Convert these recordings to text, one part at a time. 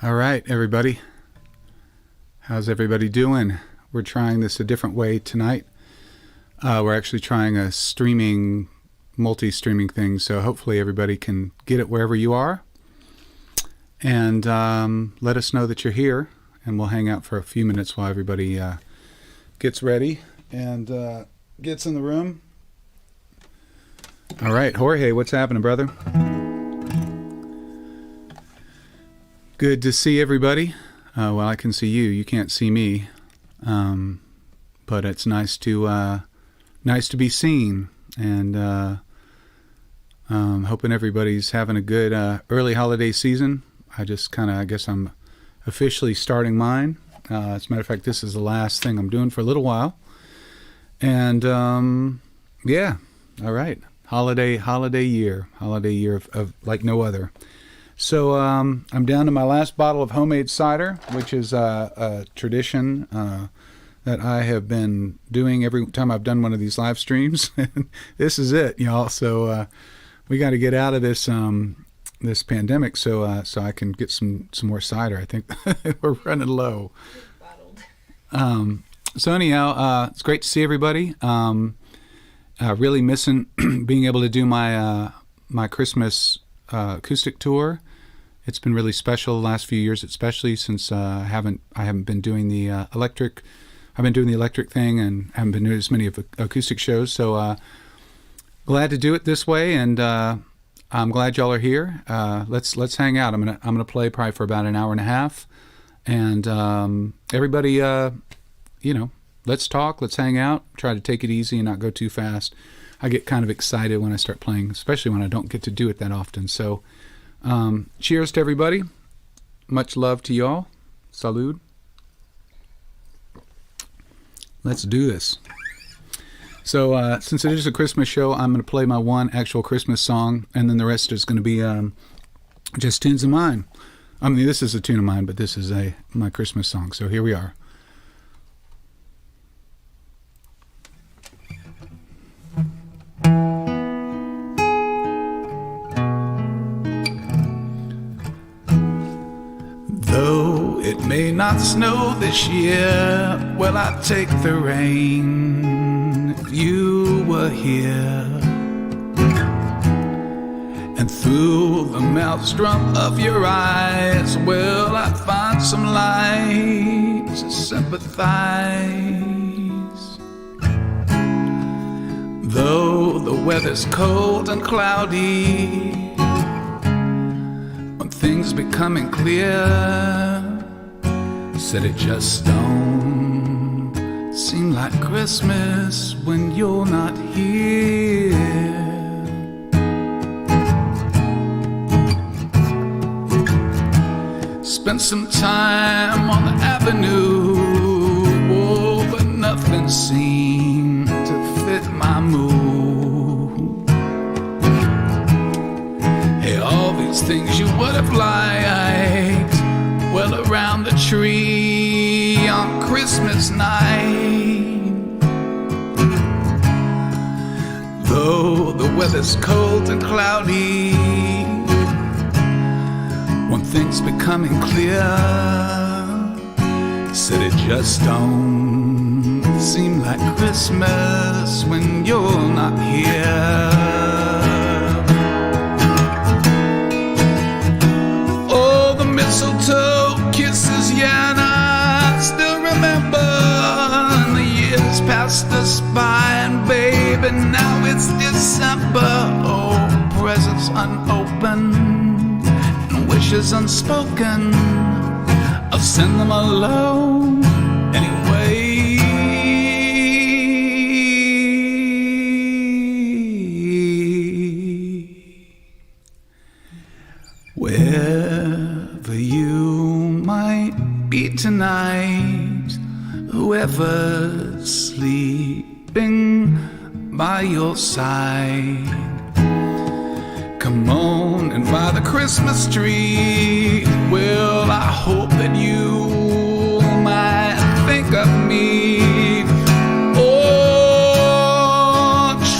All right, everybody. How's everybody doing? We're trying this a different way tonight. We're actually trying a multi-streaming thing, so hopefully everybody can get it wherever you are. And let us know that you're here, and we'll hang out for a few minutes while everybody gets ready and gets in the room. All right, Jorge, what's happening, brother? Good to see everybody. Well, I can see you. You can't see me, but it's nice to be seen. And hoping everybody's having a good early holiday season. I guess I'm officially starting mine. As a matter of fact, this is the last thing I'm doing for a little while. And yeah, all right. Holiday year of like no other. So I'm down to my last bottle of homemade cider, which is a tradition that I have been doing every time I've done one of these live streams. This is it, y'all. So we got to get out of this this pandemic so I can get some more cider. I think we're running low. So anyhow, it's great to see everybody. Really missing being able to do my my Christmas acoustic tour. It's been really special the last few years, especially since I haven't been doing the electric. I've been doing the electric thing and haven't been doing as many of acoustic shows. So glad to do it this way, and I'm glad y'all are here. Let's hang out. I'm gonna play probably for about an hour and a half, and everybody, let's talk. Let's hang out. Try to take it easy and not go too fast. I get kind of excited when I start playing, especially when I don't get to do it that often. So. Cheers to everybody. Much love to y'all. Salud. Let's do this. So since it is a Christmas show, I'm going to play my one actual Christmas song, and then the rest is going to be just tunes of mine. I mean, this is a tune of mine, but this is my Christmas song. So here we are. Though it may not snow this year, well, I'd take the rain if you were here. And through the maelstrom of your eyes, well, I'd find some light to sympathize. Though the weather's cold and cloudy, things becoming clear, said it just don't seem like Christmas when you're not here. Spent some time on the avenue, oh, but nothing seemed to fit my mood. Hey, all these things you would have liked, well, around the tree on Christmas night. Though the weather's cold and cloudy, one thing's becoming clear, said it just don't seem like Christmas when you're not here. Mistletoe kisses, yeah, and I still remember. And the years passed us by, and baby, now it's December. Oh, presents unopened and wishes unspoken, I'll send them alone anyway. Wherever you might be tonight, whoever's sleeping by your side, come on and buy the Christmas tree. Well, I hope that you might think of me. Oh,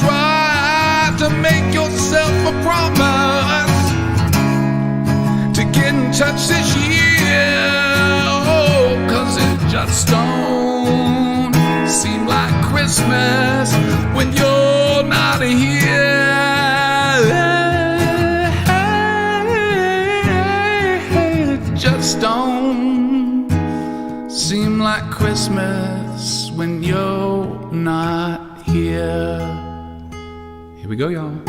try to make yourself a promise to get in touch this year. just don't seem like Christmas when you're not here. It just don't seem like Christmas when you're not here. Here we go, y'all.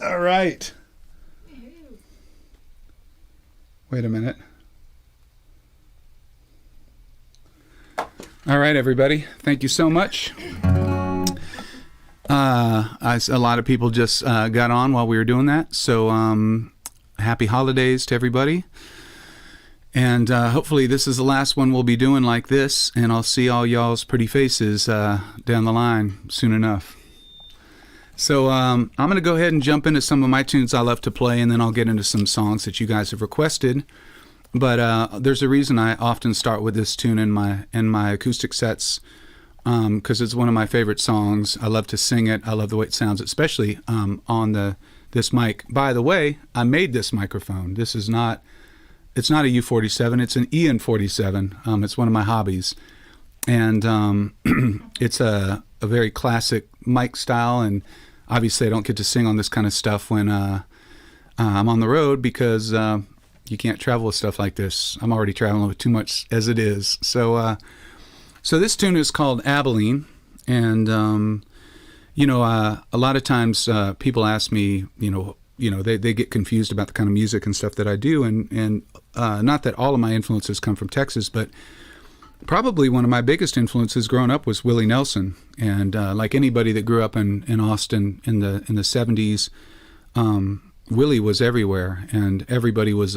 All right. Wait a minute. All right, everybody. Thank you so much. A lot of people just got on while we were doing that. So happy holidays to everybody. And hopefully this is the last one we'll be doing like this. And I'll see all y'all's pretty faces down the line soon enough. So I'm going to go ahead and jump into some of my tunes I love to play, and then I'll get into some songs that you guys have requested. But there's a reason I often start with this tune in my acoustic sets, because it's one of my favorite songs. I love to sing it. I love the way it sounds, especially on this mic. By the way, I made this microphone. It's not a U47. It's an EN47. It's one of my hobbies, and it's a very classic mic style. And obviously, I don't get to sing on this kind of stuff when I'm on the road, because you can't travel with stuff like this. I'm already traveling with too much as it is. So this tune is called Abilene, and a lot of times people ask me, they get confused about the kind of music and stuff that I do, and not that all of my influences come from Texas, but probably one of my biggest influences growing up was Willie Nelson. And like anybody that grew up in Austin in the 70s, Willie was everywhere, and everybody was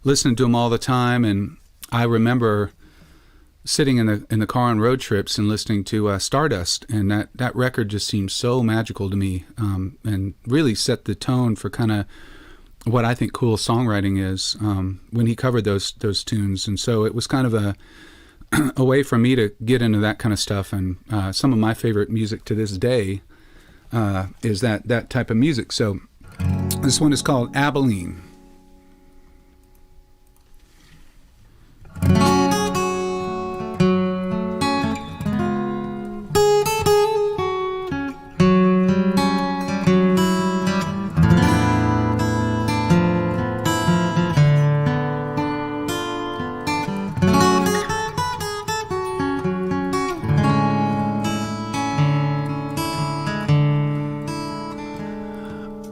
listening to him all the time. And I remember sitting in the car on road trips and listening to Stardust, and that record just seemed so magical to me, and really set the tone for kind of what I think cool songwriting is, when he covered those tunes. And so it was kind of a way for me to get into that kind of stuff. And some of my favorite music to this day is that type of music. So this one is called Abilene.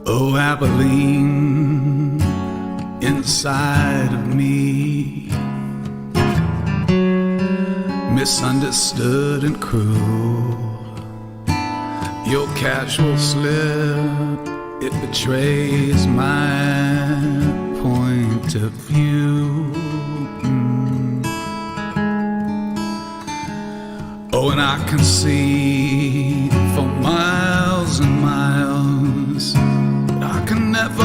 Oh, Abilene, inside of me, misunderstood and cruel. Your casual slip, it betrays my point of view. Oh, and I can see for miles and miles, I can never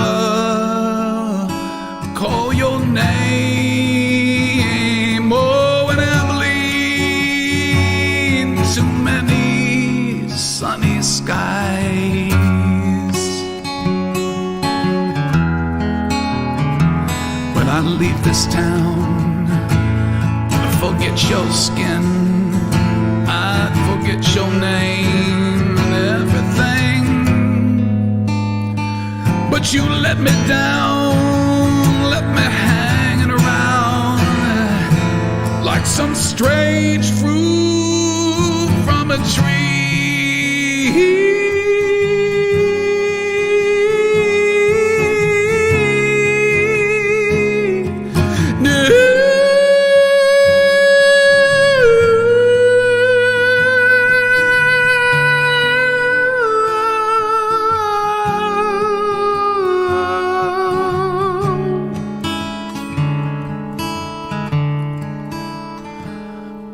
call your name. Oh, and Abilene, too many sunny skies. When I leave this town, I forget your skin, I forget your name and everything. But you let me down, left me hanging around like some strange fruit from a tree.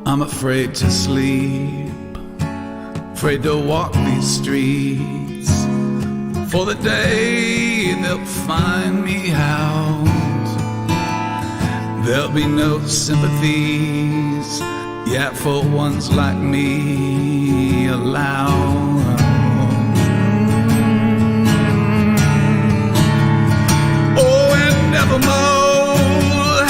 I'm afraid to sleep, afraid to walk these streets, for the day they'll find me out. There'll be no sympathies, Yeah, for ones like me, allow. Oh, and nevermore,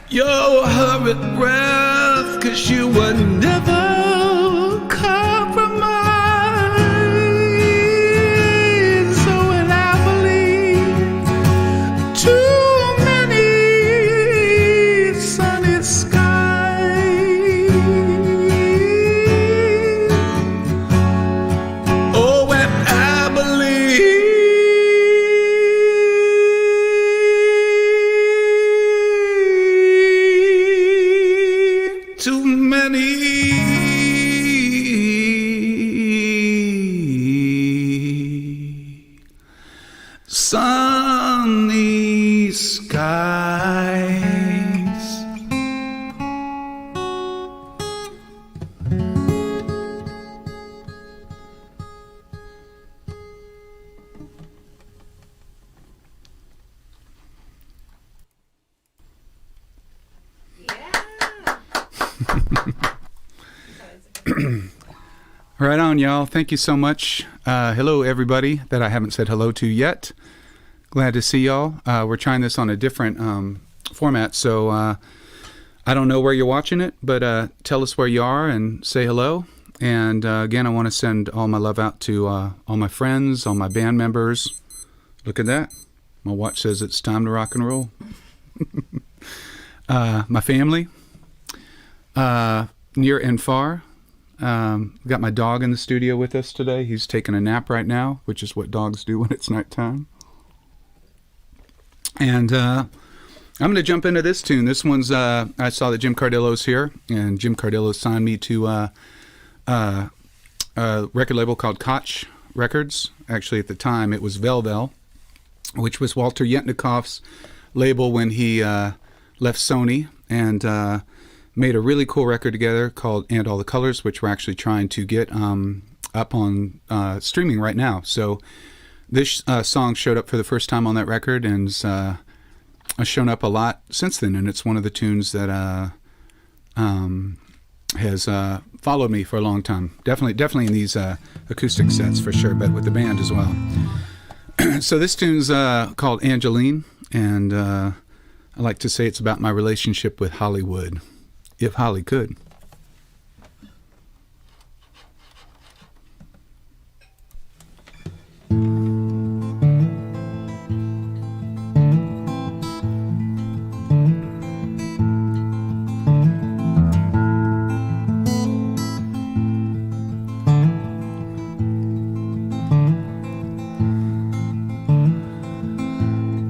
your hurried breath, 'cause you were never compromised. So in Abilene, too many sunny skies. Oh, in Abilene, too many sunny skies. Right on, y'all. Thank you so much. Hello, everybody that I haven't said hello to yet. Glad to see y'all. We're trying this on a different format, so I don't know where you're watching it, but tell us where you are and say hello. And again, I want to send all my love out to all my friends, all my band members. Look at that. My watch says it's time to rock and roll. My family, near and far. Got my dog in the studio with us today. He's taking a nap right now, which is what dogs do when it's nighttime. And I'm going to jump into this tune. This one's, I saw that Jim Cardillo's here, and Jim Cardillo signed me to a record label called Koch Records. Actually, at the time, it was Velvel, which was Walter Yetnikoff's label when he left Sony, and made a really cool record together called And All the Colors, which we're actually trying to get up on streaming right now. So this song showed up for the first time on that record, and has shown up a lot since then, and it's one of the tunes that has followed me for a long time. Definitely in these acoustic sets for sure, but with the band as well. So this tune's called Angeline, and I like to say it's about my relationship with Hollywood. If Holly could.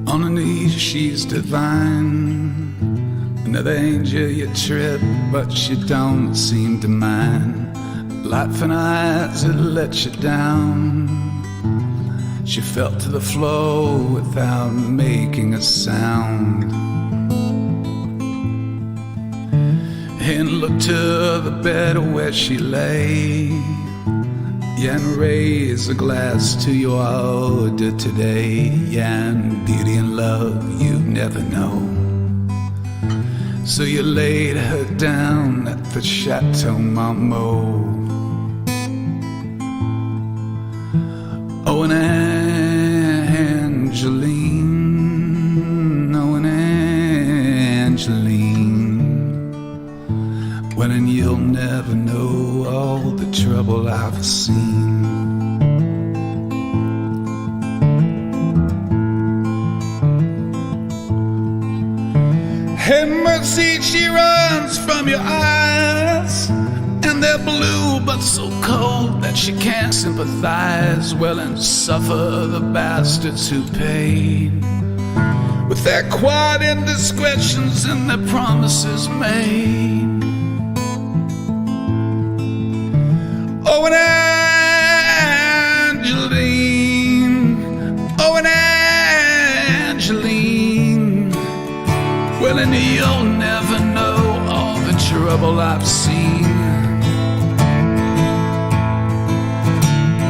On her knees, she's divine. Another angel you trip, but you don't seem to mind. Life and eyes that let you down. She fell to the floor without making a sound, and looked to the bed where she lay, yeah, and raise a glass to your order today. Yeah, and beauty and love you never know. So you laid her down at the Chateau Marmot. Oh, and Angeline, oh, and Angeline, well, and you'll never know all the trouble I've seen. And mercy, she runs from your eyes, and they're blue but so cold that she can't sympathize. Well, and suffer the bastards who paid with their quiet indiscretions and their promises made. Oh, and Angeline, oh, and Angeline, well, and you'll never know all the trouble I've seen.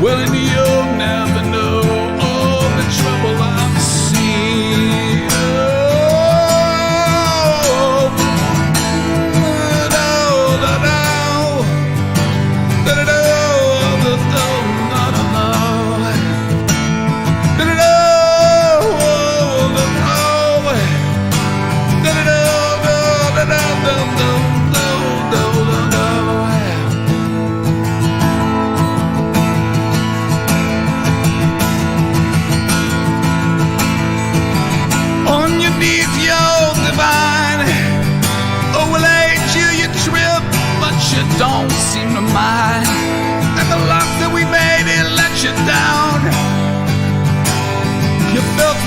Well, and you'll never know all the trouble I've seen. Oh, oh,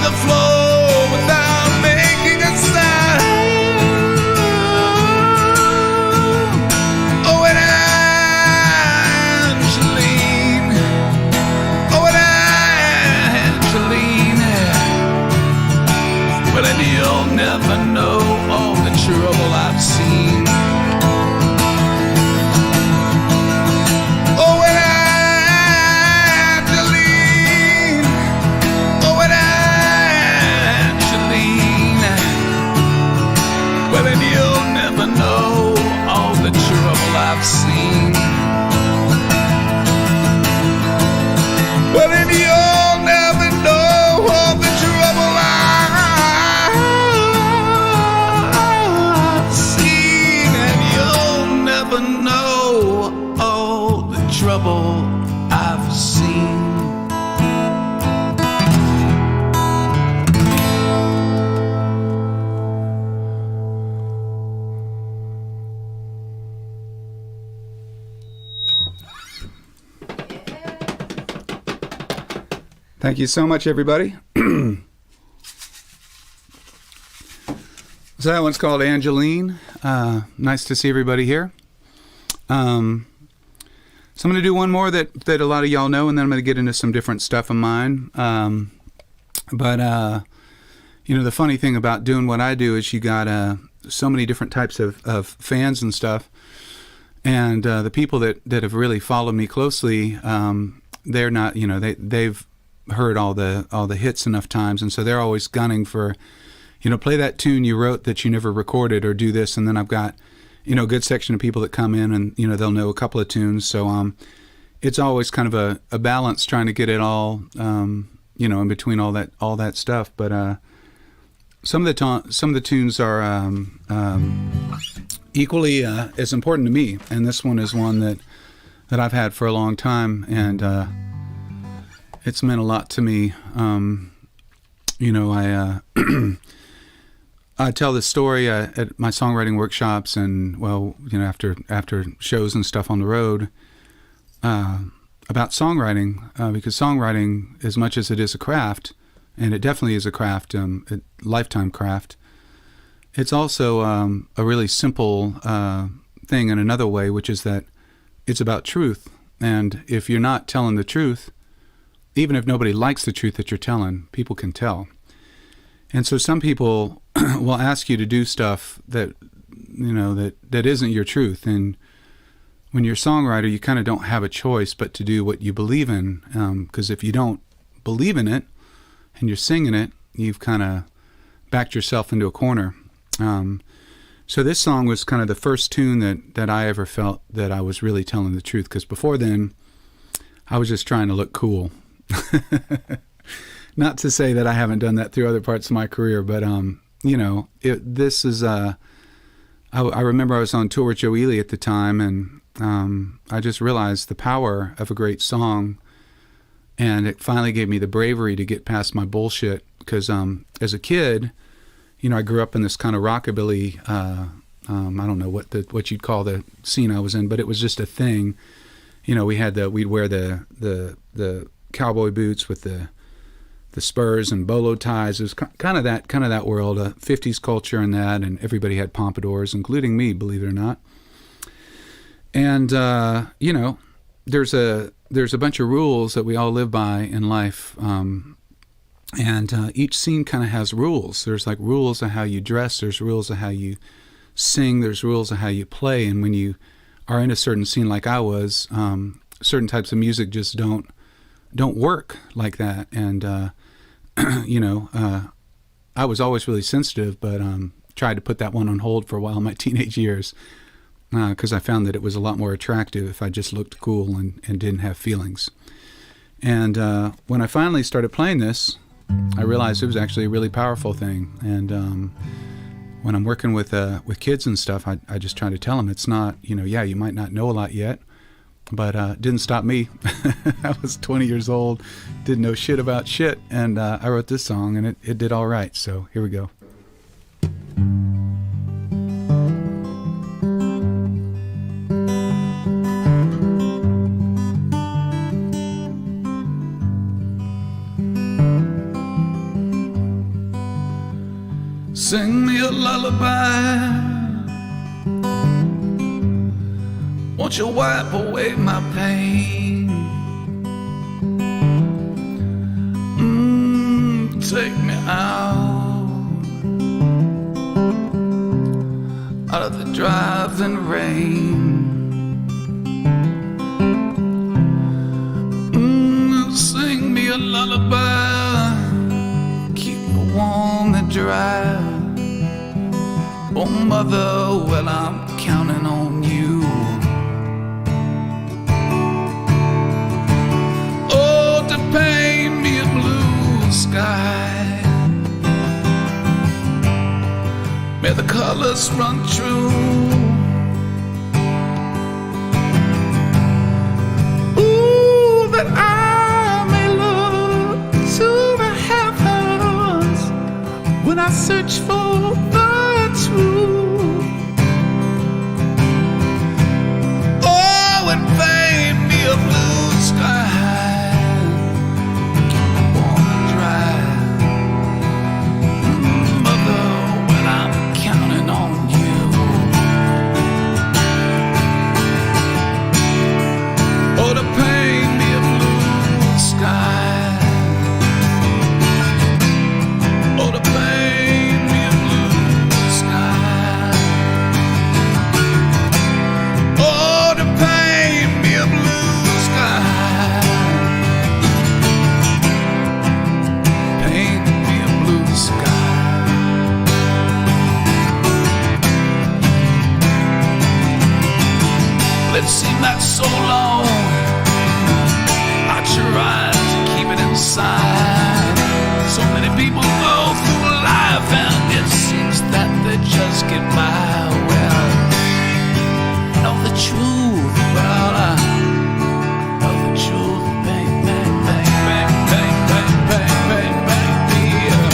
the floor without making a sound. Oh, and Angeline, oh, and Angeline, well, and you'll never know all the trouble I've seen. Oh, and Angeline, oh, and Angeline, well, and you'll never know all the trouble I've seen. Well, and you'll never know all the trouble I've seen, and you'll never know all the trouble I've seen. Thank you so much, everybody. So that one's called Angeline. Nice to see everybody here. So I'm going to do one more that a lot of y'all know, and then I'm going to get into some different stuff of mine. But the funny thing about doing what I do is you got so many different types of fans and stuff. And the people that have really followed me closely, they're not, they've heard all the hits enough times, and so they're always gunning for, play that tune you wrote that you never recorded, or do this. And then I've got, a good section of people that come in and, they'll know a couple of tunes. So it's always kind of a balance trying to get it all, in between all that stuff. But some of the tunes are equally as important to me, and this one is one that I've had for a long time, and it's meant a lot to me. I tell this story at my songwriting workshops, and after shows and stuff on the road, about songwriting, because songwriting, as much as it is a craft, and it definitely is a craft, a lifetime craft, it's also a really simple thing in another way, which is that it's about truth. And if you're not telling the truth, even if nobody likes the truth that you're telling, people can tell. And so some people will ask you to do stuff that isn't your truth. And when you're a songwriter, you kind of don't have a choice but to do what you believe in. Because if you don't believe in it and you're singing it, you've kind of backed yourself into a corner. So this song was kind of the first tune that I ever felt that I was really telling the truth. Because before then, I was just trying to look cool. Not to say that I haven't done that through other parts of my career, but this is I remember I was on tour with Jolene at the time, and I just realized the power of a great song, and it finally gave me the bravery to get past my bullshit. Because as a kid, I grew up in this kind of rockabilly. I don't know what you'd call the scene I was in, but it was just a thing. We'd wear the cowboy boots with the spurs and bolo ties. It was kind of that world, 50s culture and that, and everybody had pompadours, including me, believe it or not. And there's a bunch of rules that we all live by in life, and each scene kind of has rules. There's like rules of how you dress, there's rules of how you sing, there's rules of how you play. And when you are in a certain scene like I was, certain types of music just don't work like that. And I was always really sensitive, but tried to put that one on hold for a while in my teenage years, because I found that it was a lot more attractive if I just looked cool and didn't have feelings. And when I finally started playing this, I realized it was actually a really powerful thing. And when I'm working with kids and stuff, I just try to tell them it's not, you might not know a lot yet, but it didn't stop me. I was 20 years old, didn't know shit about shit, and I wrote this song, and it did all right. So here we go. Sing me a lullaby. Won't you wipe away my pain? Take me out of the driving rain. Sing me a lullaby, keep me warm and dry. Oh mother, well I'm counting on you. Oh, to paint me a blue sky, may the colors run true. Ooh, that I may look to the heavens when I search for the truth. Oh, and paint me a blue sky, keep it warm and dry. Mother, when I'm counting on you. Oh, to paint me a blue sky. Oh, to paint me a blue sky. Oh, to paint me a blue sky. Paint me a blue sky. It seemed that so long I tried to keep it inside. So many people go through life and it seems that they just get by. Well, I know the truth, well I know the truth. Bang, bang, bang, bang, bang, bang, bang, bang, bang, yeah.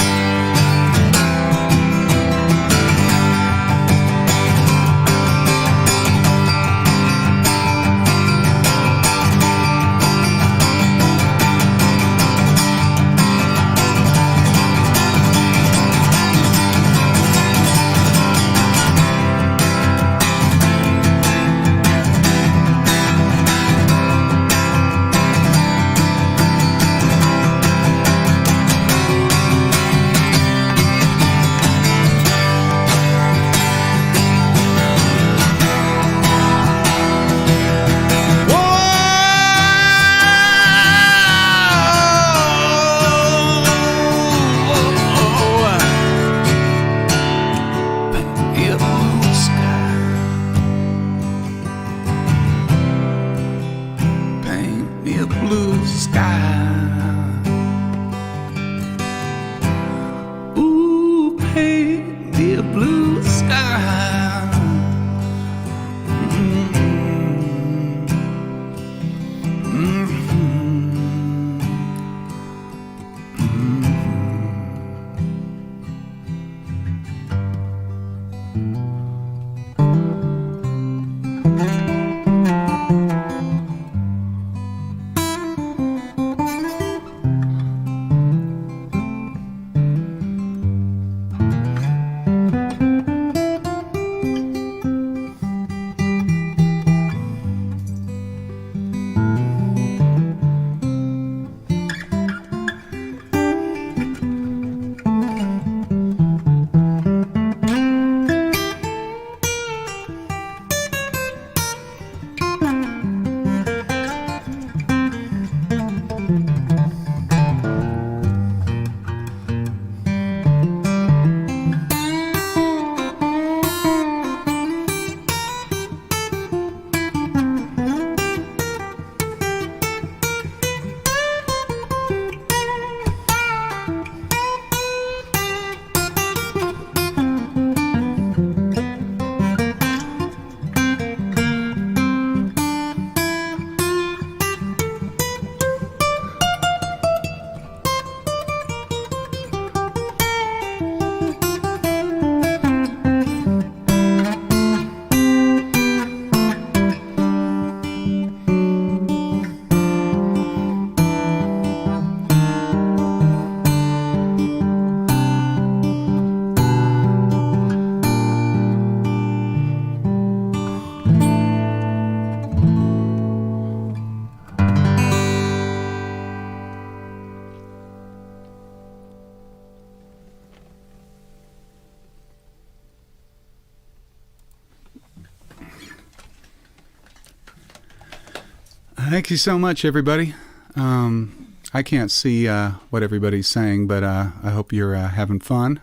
Thank you so much, everybody. I can't see what everybody's saying, but I hope you're having fun.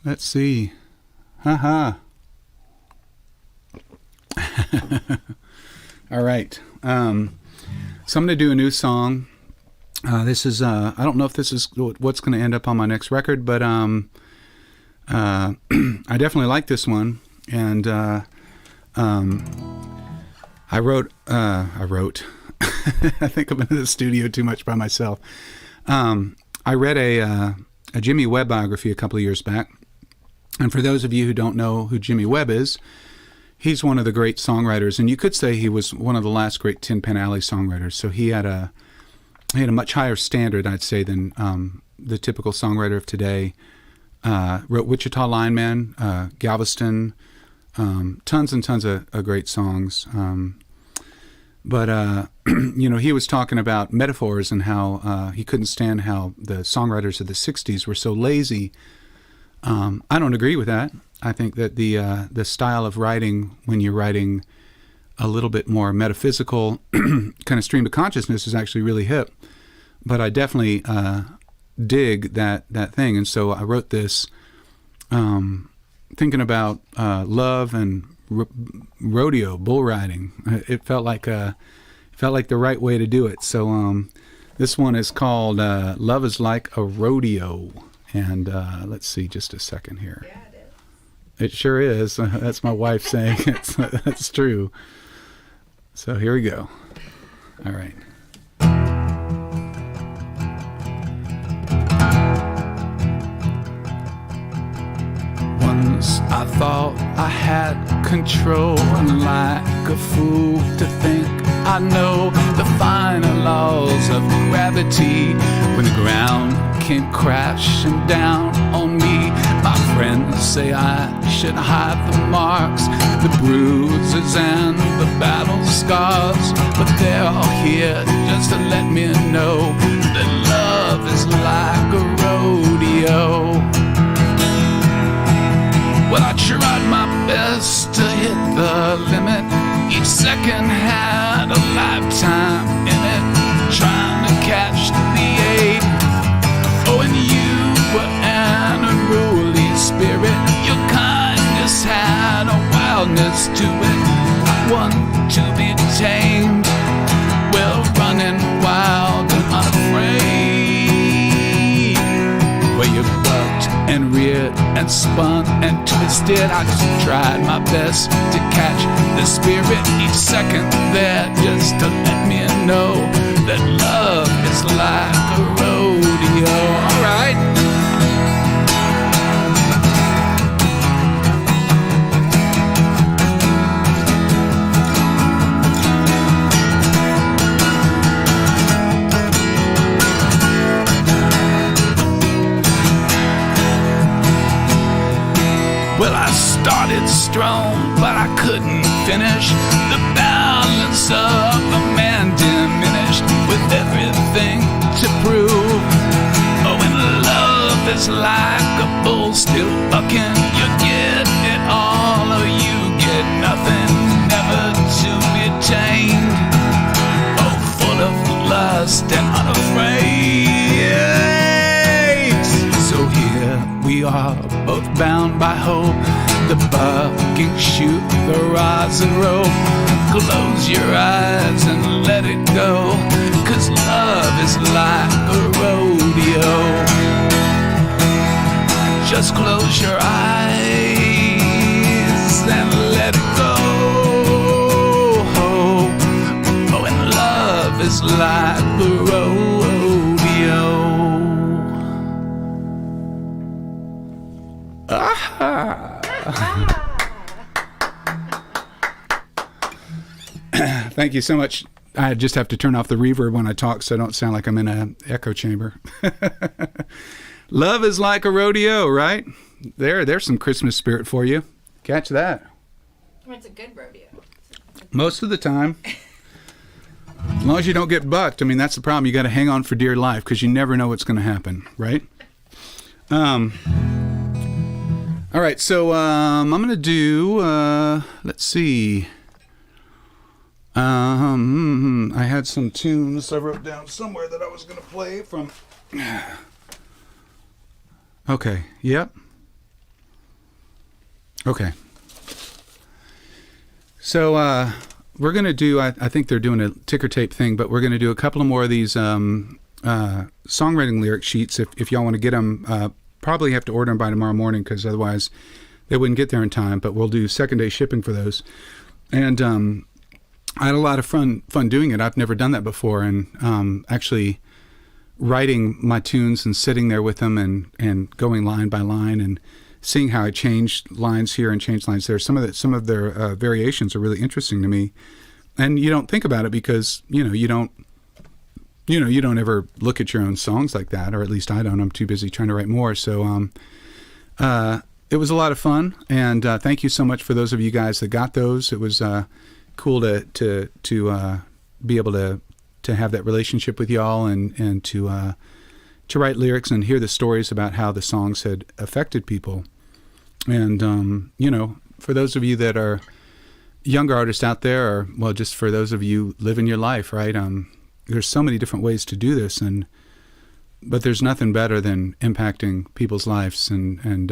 Let's see. Haha. All right. So I'm going to do a new song. This is, I don't know if this is what's going to end up on my next record, but I definitely like this one. And I wrote, I think I'm in the studio too much by myself. I read a Jimmy Webb biography a couple of years back. And for those of you who don't know who Jimmy Webb is, he's one of the great songwriters, and you could say he was one of the last great Tin Pan Alley songwriters. So he had a much higher standard, I'd say, than the typical songwriter of today. Wrote Wichita Lineman, Galveston, tons and tons of great songs. But he was talking about metaphors and how he couldn't stand how the songwriters of the 60s were so lazy. I don't agree with that. I think that the style of writing, when you're writing a little bit more metaphysical kind of stream of consciousness, is actually really hip. But I definitely dig that thing. And so I wrote this thinking about love and rodeo, bull riding. It felt like the right way to do it. So this one is called Love is Like a Rodeo. And let's see, just a second here. Yeah, it is. It sure is. That's my wife saying that's true. So here we go. All right. Once I thought I had control, and like a fool to think I know the final laws of gravity. When the ground came crashing down on me, my friends say I should hide the marks, the bruises and the battle scars. But they're all here just to let me know that love is like a rodeo. Well, I tried my best to hit the limit. Each second had a lifetime in it, trying to catch the ache. Oh, and you were an unruly spirit. Your kindness had a wildness to it, one to be tamed. Well, running wild and unafraid. Where you bucked and reared and spun and twisted, I just tried my best to catch the spirit each second there, just to let me know that love is like a rodeo. All right. Well, I started strong, but I couldn't finish. The balance of a man diminished with everything to prove. Oh, and love is like a bull still bucking. You get it all or you get nothing, never to be tamed. Oh, full of lust and unafraid. So here we are, both bound by hope. The bucking, shoot the rosin rope. Close your eyes and let it go, 'cause love is like a rodeo. Just close your eyes and let it go. Oh, and love is like a rodeo. Aha! Thank you so much. I just have to turn off the reverb when I talk so I don't sound like I'm in an echo chamber. Love is like a rodeo, right? There's some Christmas spirit for you. Catch that. It's a good rodeo. Most of the time. As long as you don't get bucked. I mean, that's the problem. You got to hang on for dear life because you never know what's going to happen, right? All right, so I'm going to do, let's see. I had some tunes I wrote down somewhere that I was going to play from. Okay. Yep. Okay. So we're going to do, I think they're doing a ticker tape thing, but we're going to do a couple of more of these songwriting lyric sheets. If y'all want to get them, probably have to order them by tomorrow morning because otherwise they wouldn't get there in time. But we'll do second day shipping for those. And I had a lot of fun doing it. I've never done that before. And actually writing my tunes and sitting there with them and going line by line and seeing how I changed lines here and changed lines there. Some of their variations are really interesting to me. And you don't think about it because, you don't ever look at your own songs like that, or at least I don't. I'm too busy trying to write more. So it was a lot of fun, and thank you so much for those of you guys that got those. It was cool to be able to have that relationship with y'all and to write lyrics and hear the stories about how the songs had affected people. And for those of you that are younger artists out there, or well, just for those of you living your life, right? There's so many different ways to do this, but there's nothing better than impacting people's lives and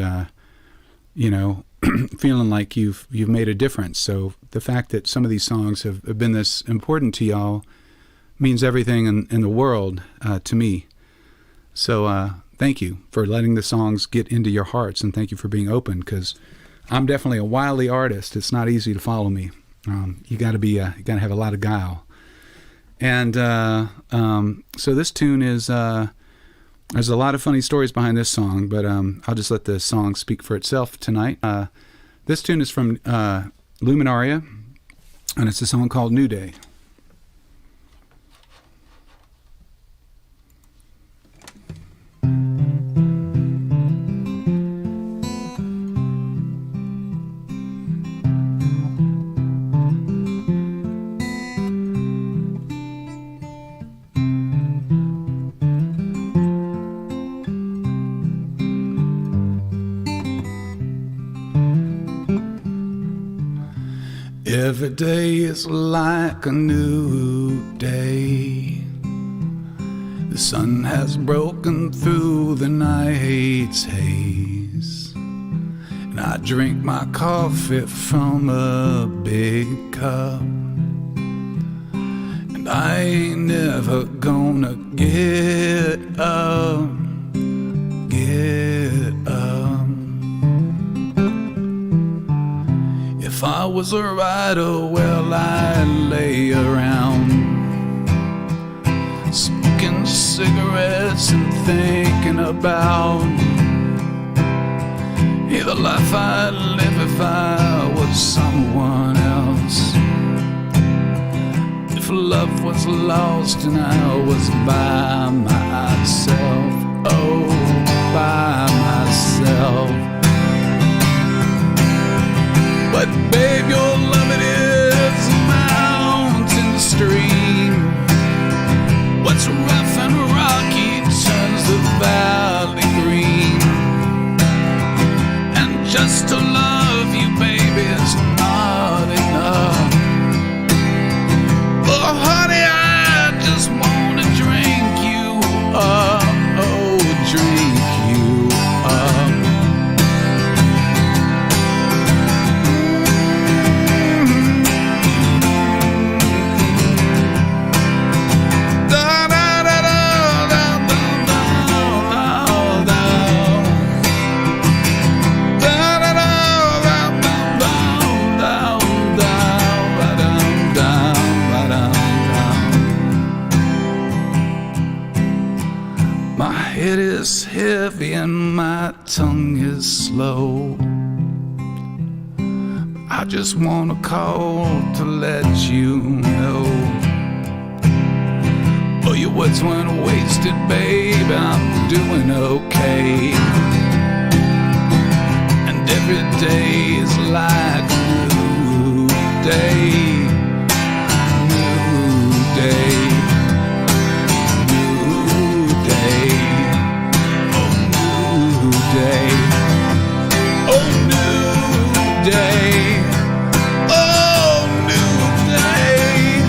feeling like you've made a difference. So the fact that some of these songs have been this important to y'all means everything in the world to me. So thank you for letting the songs get into your hearts, and thank you for being open, because I'm definitely a wily artist. It's not easy to follow me. You got to have a lot of guile. And so this tune is, there's a lot of funny stories behind this song, but I'll just let the song speak for itself tonight. This tune is from Luminaria, and it's a song called New Day. Every day is like a new day. The sun has broken through the night's haze, and I drink my coffee from a big cup, and I ain't never gonna get up, get up. If I was a writer, well, I'd lay around smoking cigarettes and thinking about the life I'd live if I was someone else. If love was lost and I was by myself, oh, by myself. But babe, your love, it is a mountain stream. What's rough and rocky turns the valley green. And just to love you, baby, is not enough. Oh, honey, I just wanna drink you up, oh, drink you up. It is heavy and my tongue is slow. I just wanna call to let you know. Oh, your words weren't wasted, babe, I'm doing okay. And every day is like a new day. New day. Day. Oh, new day. Oh, new day.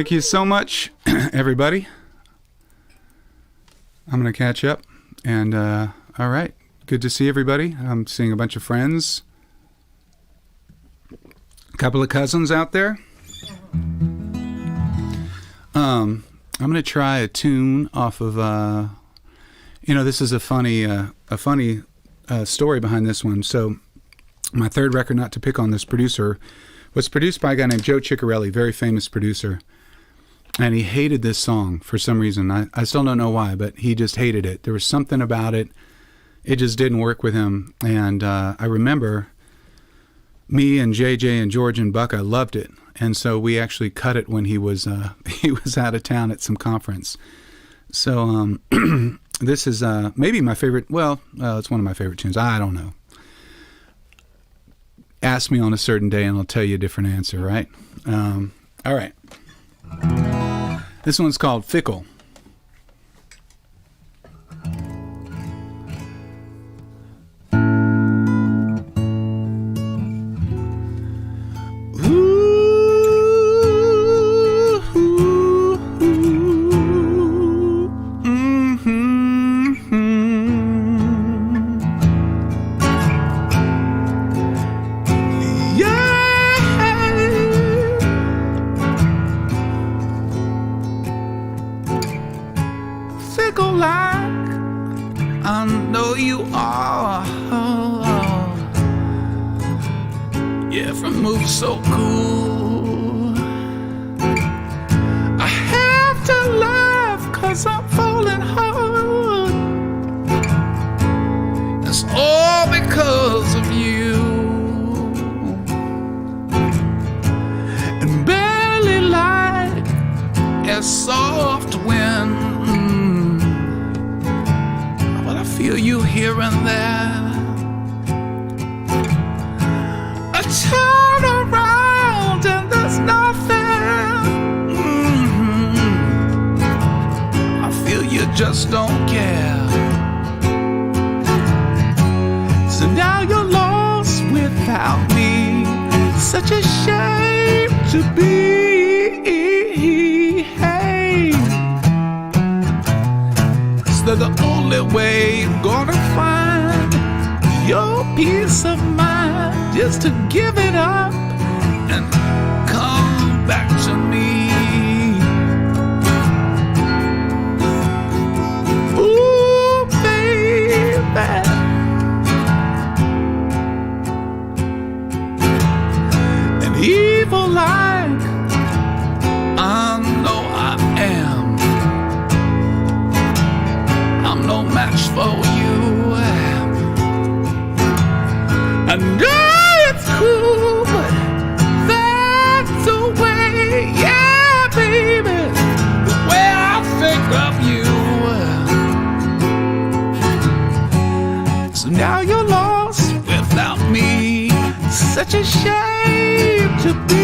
Thank you so much, everybody. I'm going to catch up. And, all right. Good to see everybody. I'm seeing a bunch of friends. A couple of cousins out there. I'm going to try a tune off of, this is a funny story behind this one. So my third record, not to pick on this producer, was produced by a guy named Joe Ciccarelli, very famous producer. And he hated this song for some reason. I still don't know why, but he just hated it. There was something about it. It just didn't work with him. And I remember me and JJ and George and Buck, I loved it. And so we actually cut it when he was out of town at some conference. So this is maybe my favorite. Well, it's one of my favorite tunes. I don't know. Ask me on a certain day and I'll tell you a different answer, right? All right. This one's called Fickle. So cool. I have to laugh 'cause I'm falling hard. It's all because of you. And barely like a soft wind, but I feel you here and there. A turn around and there's nothing. I feel you just don't care. So now you're lost without me. Such a shame to be. Hey, so the only way you're gonna find your peace of mind is to give it up and come back to me. Ooh, baby. An evil like I know I am. I'm no match for you. I know it's cool, but that's the way, yeah, baby, the way I think of you. So now you're lost without me. Such a shame to be.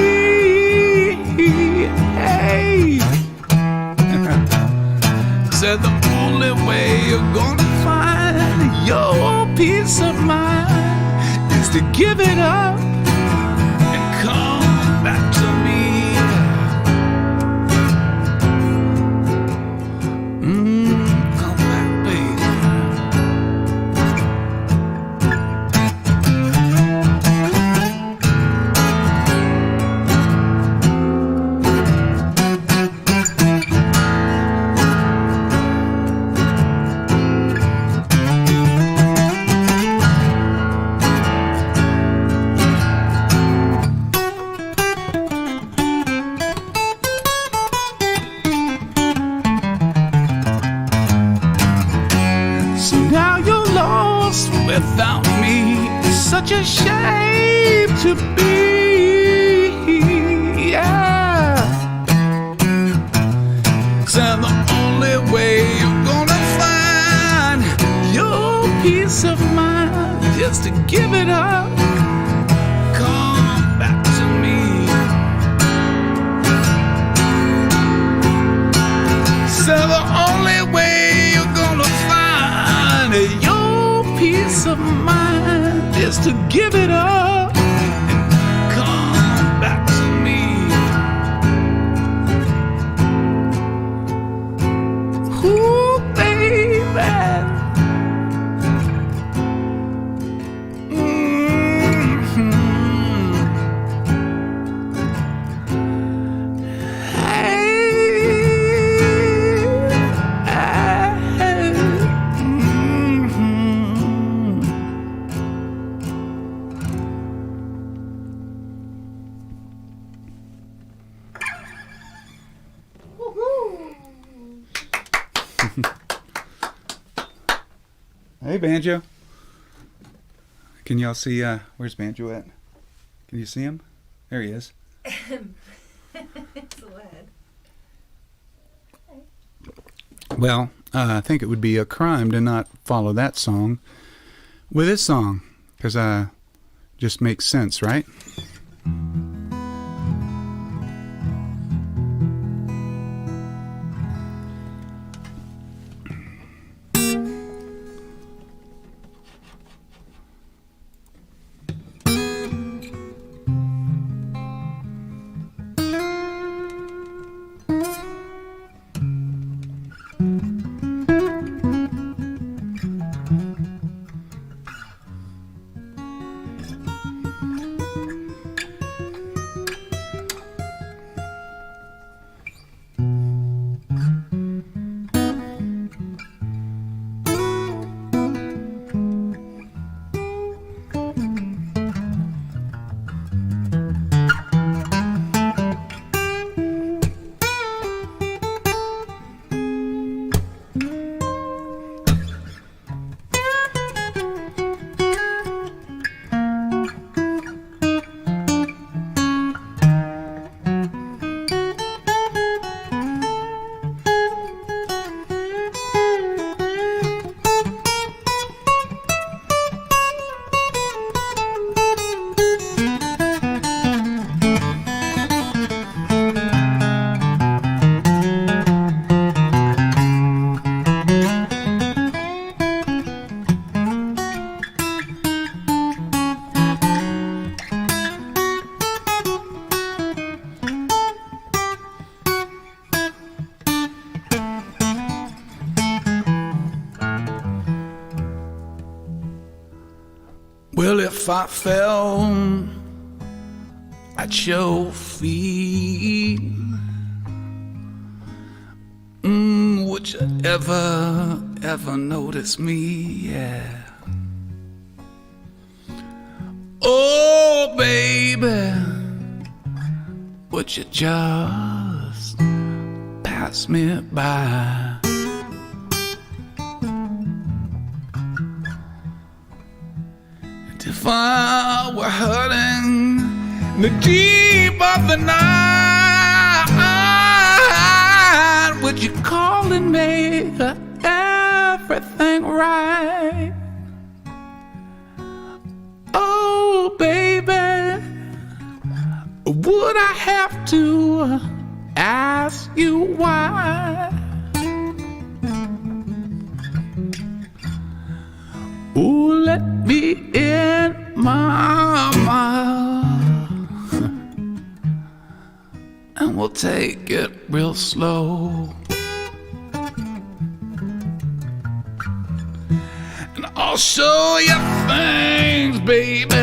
Hey, said the only way you're gonna find your peace of mind is to give it up and come back to me. Come back, baby. Without me, it's such a shame to be, yeah. 'Cause the only way you're gonna find your peace of mind is to give it up, come back to me. So the only way you're gonna find your peace of mind is to give it up and come back to me. Ooh, baby. Hey, Banjo. Can y'all see, where's Banjo at? Can you see him? There he is. It's a lad. Well, I think it would be a crime to not follow that song with this song, because just makes sense, right? Well, if I fell at your feet, would you ever notice me? Yeah. Oh, baby, would you just pass me by? If I were hurting in the deep of the night, would you call and make everything right? Oh, baby, would I have to ask you why? Ooh, let me in, mama, and we'll take it real slow. And I'll show you things, baby,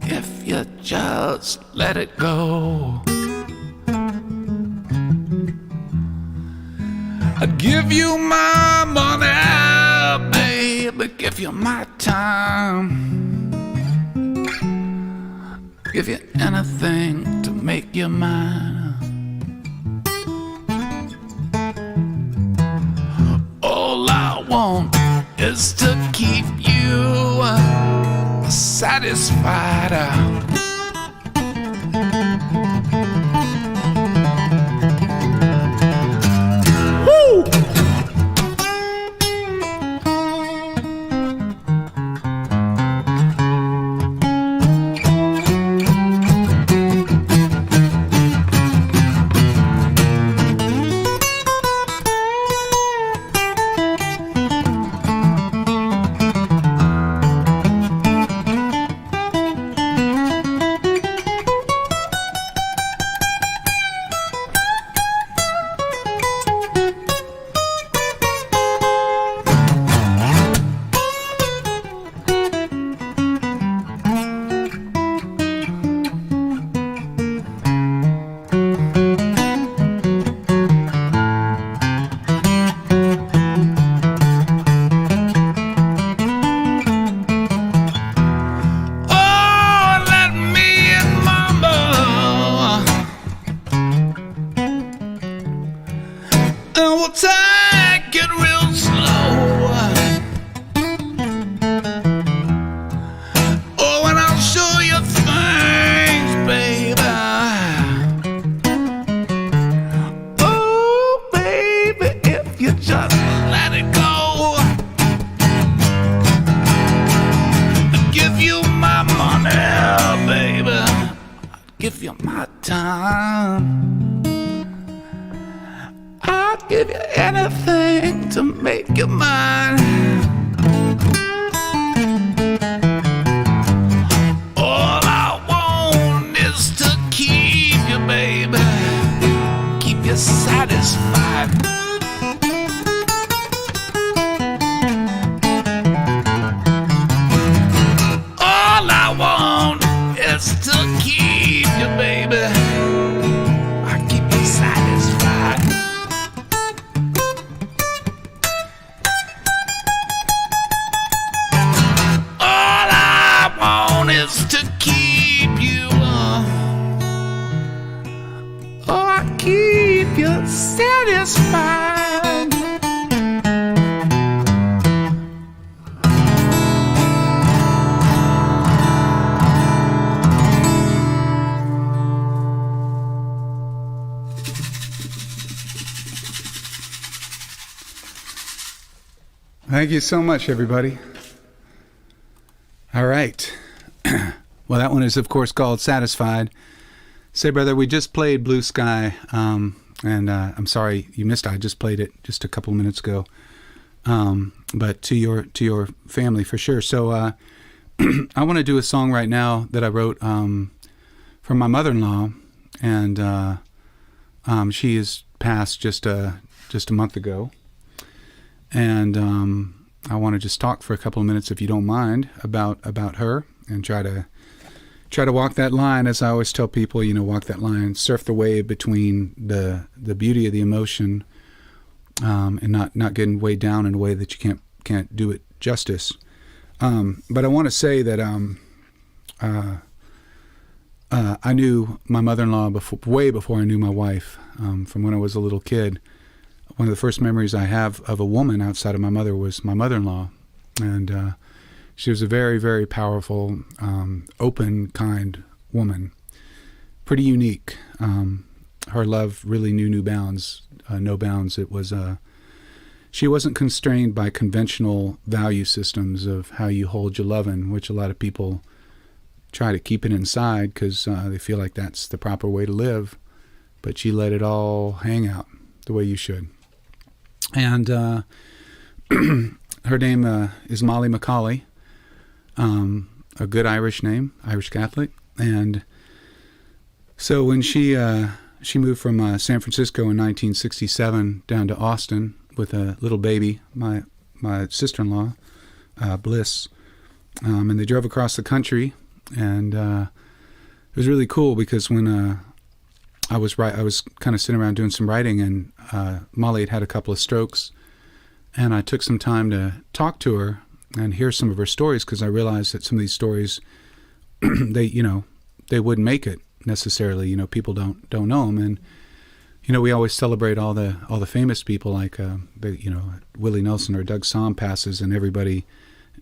if you just let it go. I'd give you my money, baby, give you my time, give you anything to make you mine. All I want is to keep you satisfied. we'll take it real slow. Oh, and I'll show you things, baby. Oh, baby, if you just let it go. I'll give you my money, baby. I'll give you my time. I'll give you anything to make you mine. All I want is to keep you, baby, keep you satisfied. All I want is to keep you, baby, I keep you satisfied. All I want is to keep you, oh, I keep you satisfied. Thank you so much, everybody. All right. Well, that one is, of course, called Satisfied. Say, brother, we just played Blue Sky, and I'm sorry you missed it. I just played it just a couple minutes ago. But to your family, for sure. So I want to do a song right now that I wrote for my mother-in-law, and she is passed just a month ago. And I want to just talk for a couple of minutes, if you don't mind, about her, and try to walk that line, as I always tell people, walk that line, surf the wave between the beauty of the emotion, and not getting weighed down in a way that you can't do it justice. But I want to say that I knew my mother-in-law way before I knew my wife, from when I was a little kid. One of the first memories I have of a woman outside of my mother was my mother-in-law. And she was a very, very powerful, open, kind woman. Pretty unique. Her love really knew no bounds. It was, she wasn't constrained by conventional value systems of how you hold your lovin', which a lot of people try to keep it inside because they feel like that's the proper way to live. But she let it all hang out the way you should. And her name is Molly McCauley, a good Irish name, Irish Catholic. And so when she moved from San Francisco in 1967 down to Austin with a little baby, my sister-in-law, Bliss, and they drove across the country. And it was really cool because when I was kind of sitting around doing some writing, and Molly had a couple of strokes, and I took some time to talk to her and hear some of her stories, because I realized that some of these stories, they wouldn't make it necessarily. People don't know them, and we always celebrate all the famous people, like Willie Nelson or Doug Somm passes, and everybody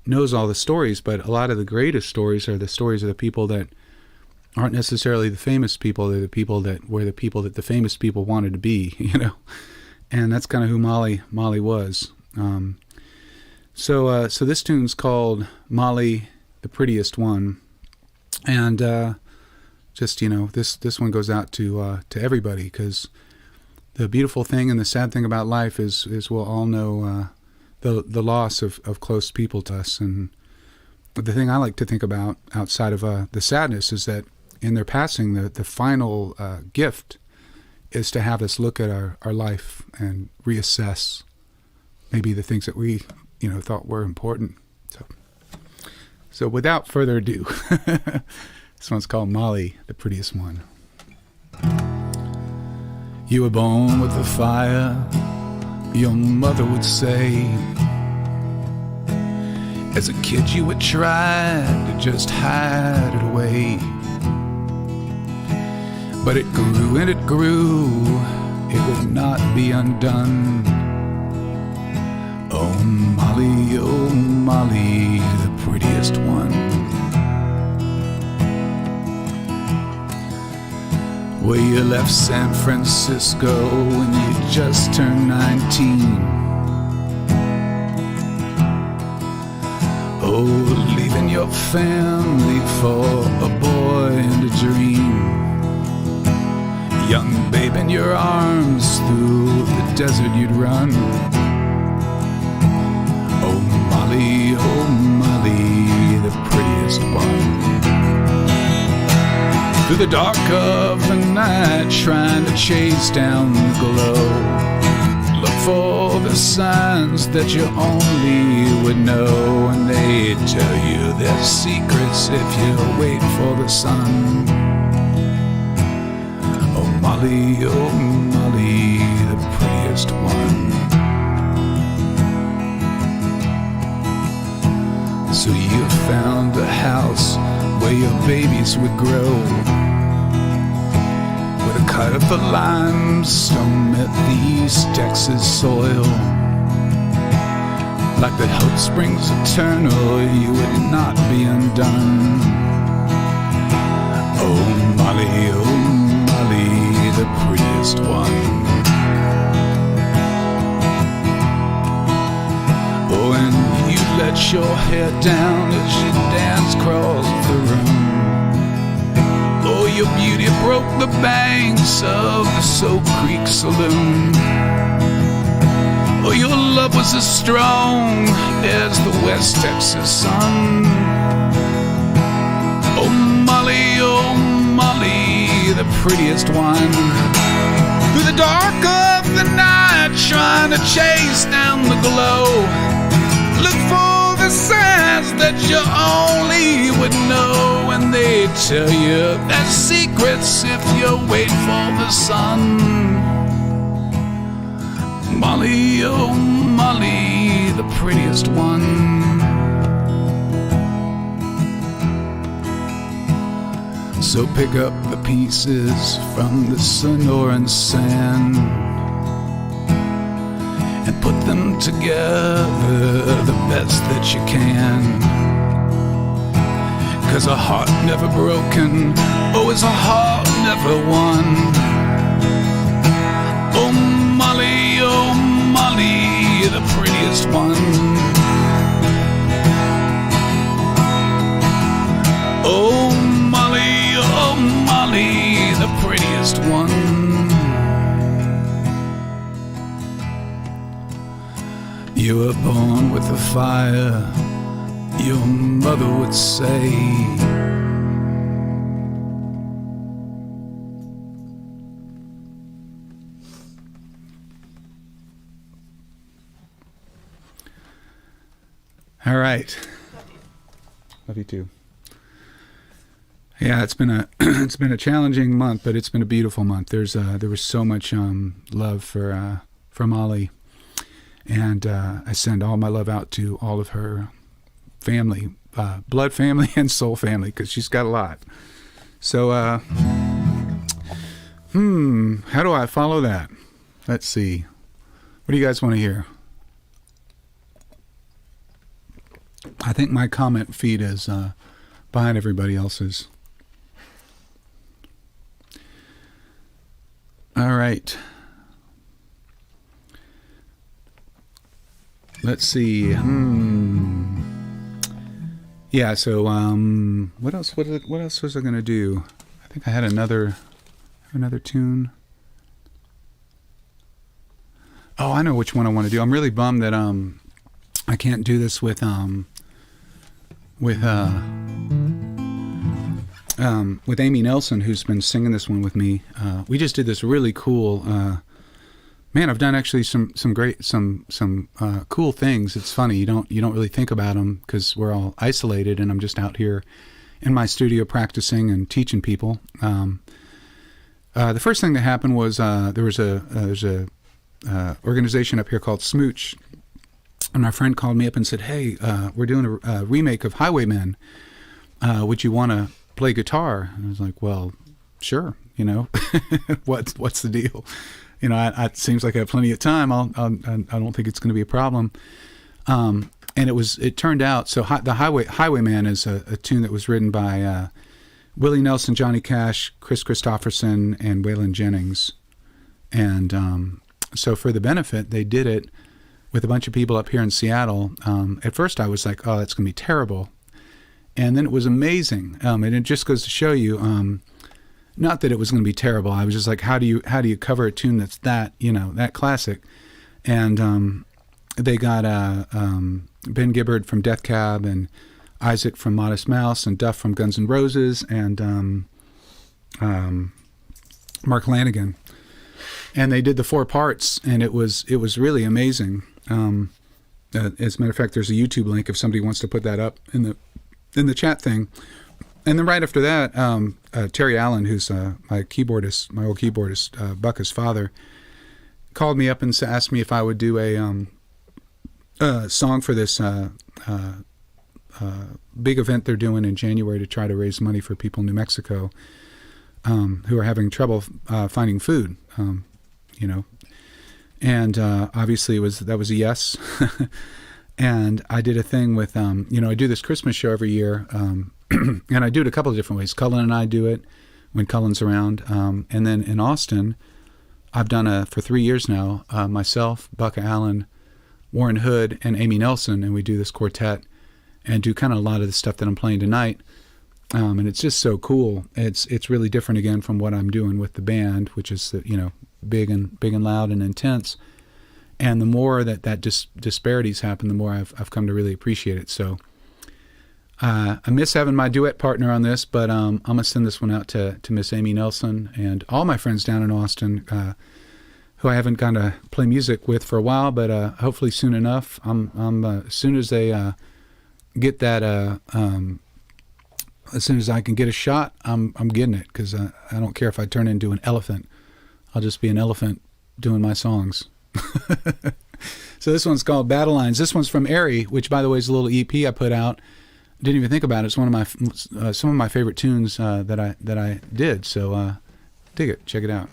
knows all the stories. But a lot of the greatest stories are the stories of the people that aren't necessarily the famous people. They're the people that were the people that the famous people wanted to be, and that's kind of who Molly was. So this tune's called Molly, the Prettiest One, and this one goes out to everybody, because the beautiful thing and the sad thing about life is we'll all know the loss of close people to us. And the thing I like to think about outside of the sadness is that in their passing, the final gift is to have us look at our life and reassess maybe the things that we thought were important. So without further ado, this one's called Molly, the Prettiest One. You were born with the fire, your mother would say. As a kid you would try to just hide it away. But it grew and it grew, it would not be undone. Oh Molly, the prettiest one. Well, you left San Francisco when you just turned 19. Oh, leaving your family for a boy and a dream. Young babe in your arms, through the desert you'd run. Oh Molly, the prettiest one. Through the dark of the night, trying to chase down the glow. Look for the signs that you only would know, and they tell you their secrets if you wait for the sun. Oh Molly, the prettiest one. So you found a house where your babies would grow, with a cut of the limestone met the East Texas soil. Like the hope springs eternal, you would not be undone. Oh Molly, the prettiest one. Oh, and you let your hair down as you dance across the room. Oh, your beauty broke the banks of the Soap Creek Saloon. Oh, your love was as strong as the West Texas sun. Oh Molly, the prettiest one. Through the dark of the night, trying to chase down the glow. Look for the signs that you only would know, and they tell you there's secrets if you wait for the sun. Molly, the prettiest one. So pick up the pieces from the Sonoran sand and put them together the best that you can. 'Cause a heart never broken, oh, it's a heart never won. Oh Molly, the prettiest one. Oh Molly, the prettiest one. You were born with a fire, your mother would say. All right. Love you too. Yeah, it's been a challenging month, but it's been a beautiful month. There was so much love for Molly, and I send all my love out to all of her family, blood family and soul family, because she's got a lot. So, how do I follow that? Let's see. What do you guys want to hear? I think my comment feed is behind everybody else's. All right. Let's see. Yeah. So, what else? What else was I gonna do? I think I had another tune. Oh, I know which one I want to do. I'm really bummed that I can't do this with Amy Nelson, who's been singing this one with me. We just did this really cool. Man, I've done actually some cool things. It's funny, you don't really think about them because we're all isolated, and I'm just out here in my studio practicing and teaching people. The first thing that happened was there's a organization up here called Smooch, and my friend called me up and said, "Hey, we're doing a remake of Highwaymen. Would you want to play guitar?" And I was like, "Well, sure. You know, what's the deal?" it seems like I have plenty of time. I don't think it's going to be a problem. And it turned out, so the Highwayman is a tune that was written by Willie Nelson, Johnny Cash, Chris Christopherson, and Waylon Jennings. And so for the benefit, they did it with a bunch of people up here in Seattle. At first I was like, oh, that's going to be terrible. And then it was amazing. And it just goes to show you, not that it was going to be terrible. I was just like, how do you cover a tune that's that classic? And they got Ben Gibbard from Death Cab, and Isaac from Modest Mouse, and Duff from Guns N' Roses, and Mark Lanigan. And they did the 4 parts, and it was really amazing. As a matter of fact, there's a YouTube link if somebody wants to put that up in the chat thing. And then right after that, Terry Allen, who's my old keyboardist, Bucka's father, called me up and asked me if I would do a song for this big event they're doing in January to try to raise money for people in New Mexico who are having trouble finding food. And obviously that was a yes. And I did a thing with, I do this Christmas show every year, and I do it a couple of different ways. Cullen and I do it when Cullen's around. And then in Austin, I've done for 3 years now, myself, Bucka Allen, Warren Hood, and Amy Nelson, and we do this quartet and do kind of a lot of the stuff that I'm playing tonight. And it's just so cool. It's really different again from what I'm doing with the band, which is big and loud and intense. And the more that disparities happen, the more I've come to really appreciate it. So I miss having my duet partner on this, but I'm gonna send this one out to Miss Amy Nelson and all my friends down in Austin, who I haven't gotten to play music with for a while, but hopefully soon enough. I'm as soon as they get that. As soon as I can get a shot, I'm getting it, because I don't care if I turn into an elephant. I'll just be an elephant doing my songs. So this one's called Battle Lines. This one's from Airy, which, by the way, is a little EP I put out. Didn't even think about it. It's one of my some of my favorite tunes that I did. So dig it. Check it out.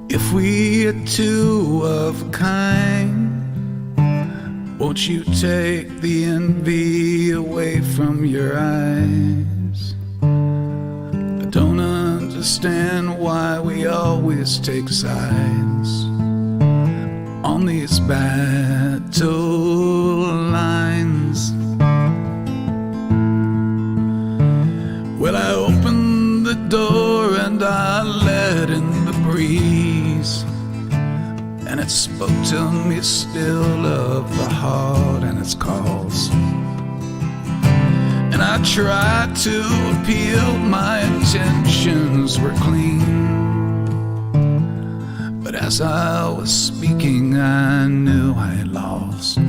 If we are two of a kind, won't you take the envy away from your eyes? I don't understand why we always take sides on these battle lines. Well, I opened the door and I let in the breeze, and it spoke to me still of the heart and its calls. And I tried to appeal, my intentions were clean, but as I was speaking I knew I had lost.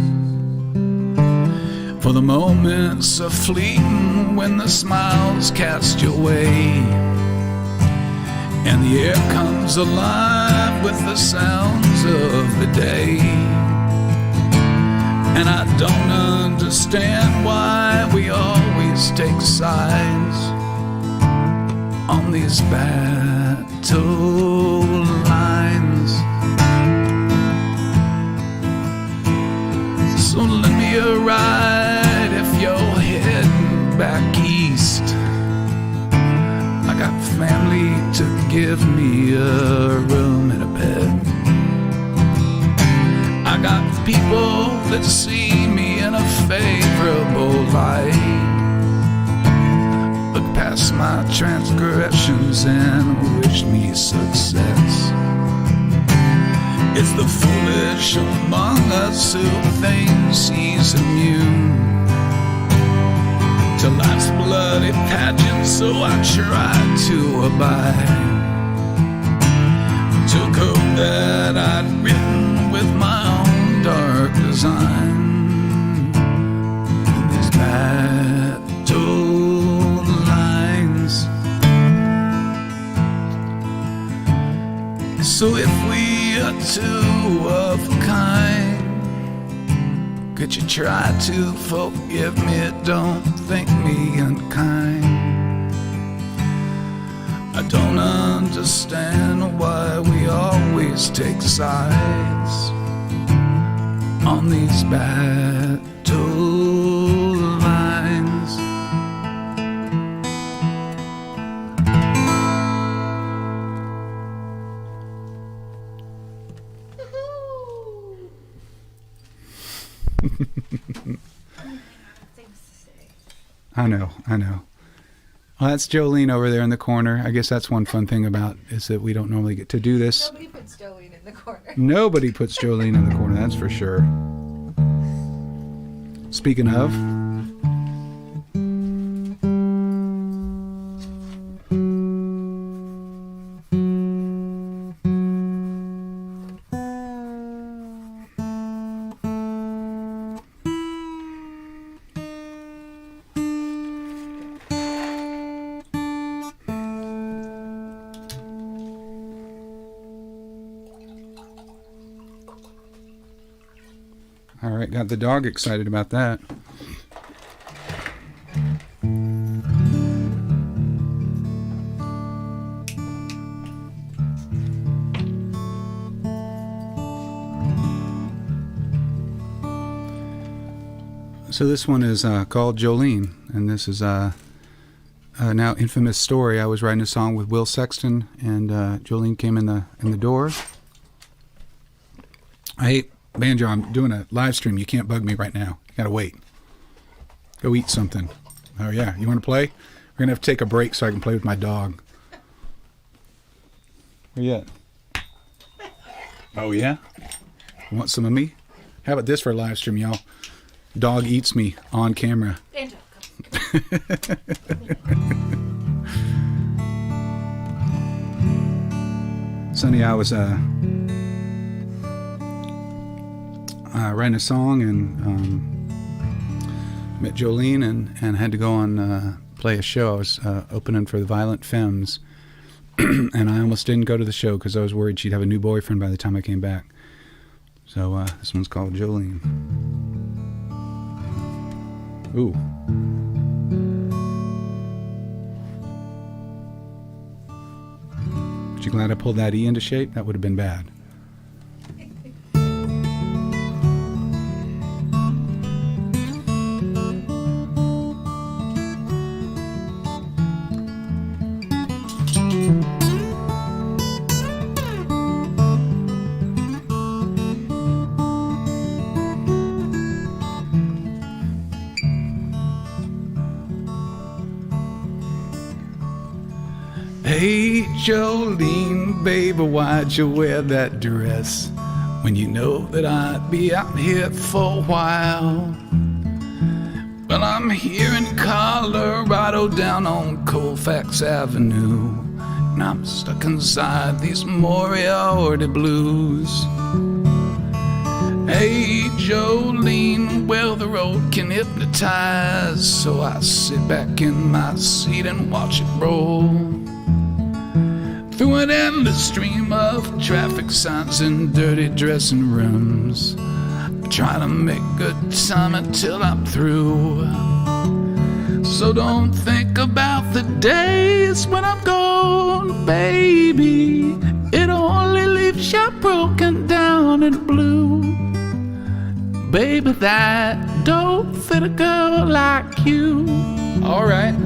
For the moments are fleeting when the smiles cast your way, and the air comes alive with the sounds of the day. And I don't understand why we always take sides on these battle lines. So lend me a ride if you're heading back east. I got family to give me a room and a bed. I got people that see me in a favorable light, look past my transgressions and wish me success. It's the foolish among us who thinks he's immune to life's bloody pageant, so I tried to abide. Took hope that I'd written with my own dark design. These battle lines. So if we are two of a kind, Could you try to forgive me? Don't think me unkind. I don't understand why we always take sides on these battle lines. Things to say. I know. Well, that's Jolene over there in the corner. I guess that's one fun thing about is that we don't normally get to do this. Nobody puts Jolene in the corner. Nobody puts Jolene in the corner, that's for sure. Speaking of, all right, got the dog excited about that. So this one is called Jolene, and this is a now infamous story. I was writing a song with Will Sexton, and Jolene came in the door. Hey, Banjo, I'm doing a live stream. You can't bug me right now. You gotta wait. Go eat something. Oh yeah, you want to play? We're gonna have to take a break so I can play with my dog. Where you at? Oh yeah? You want some of me? How about this for a live stream, y'all? Dog eats me on camera. Banjo, come. Sonny, I was writing a song and met Jolene and had to go on play a show. I was opening for the Violent Femmes, and I almost didn't go to the show because I was worried she'd have a new boyfriend by the time I came back. So this one's called Jolene. Ooh. Aren't you glad I pulled that E into shape? That would have been bad. Hey Jolene, baby, why'd you wear that dress when you know that I'd be out here for a while? Well, I'm here in Colorado down on Colfax Avenue, and I'm stuck inside these Moriarty blues. Hey Jolene, well the road can hypnotize, so I sit back in my seat and watch it roll through an endless stream of traffic signs and dirty dressing rooms. I try to make good time until I'm through. So don't think about the days when I'm gone, baby. It only leaves you broken down and blue. Baby, that don't fit a girl like you. All right.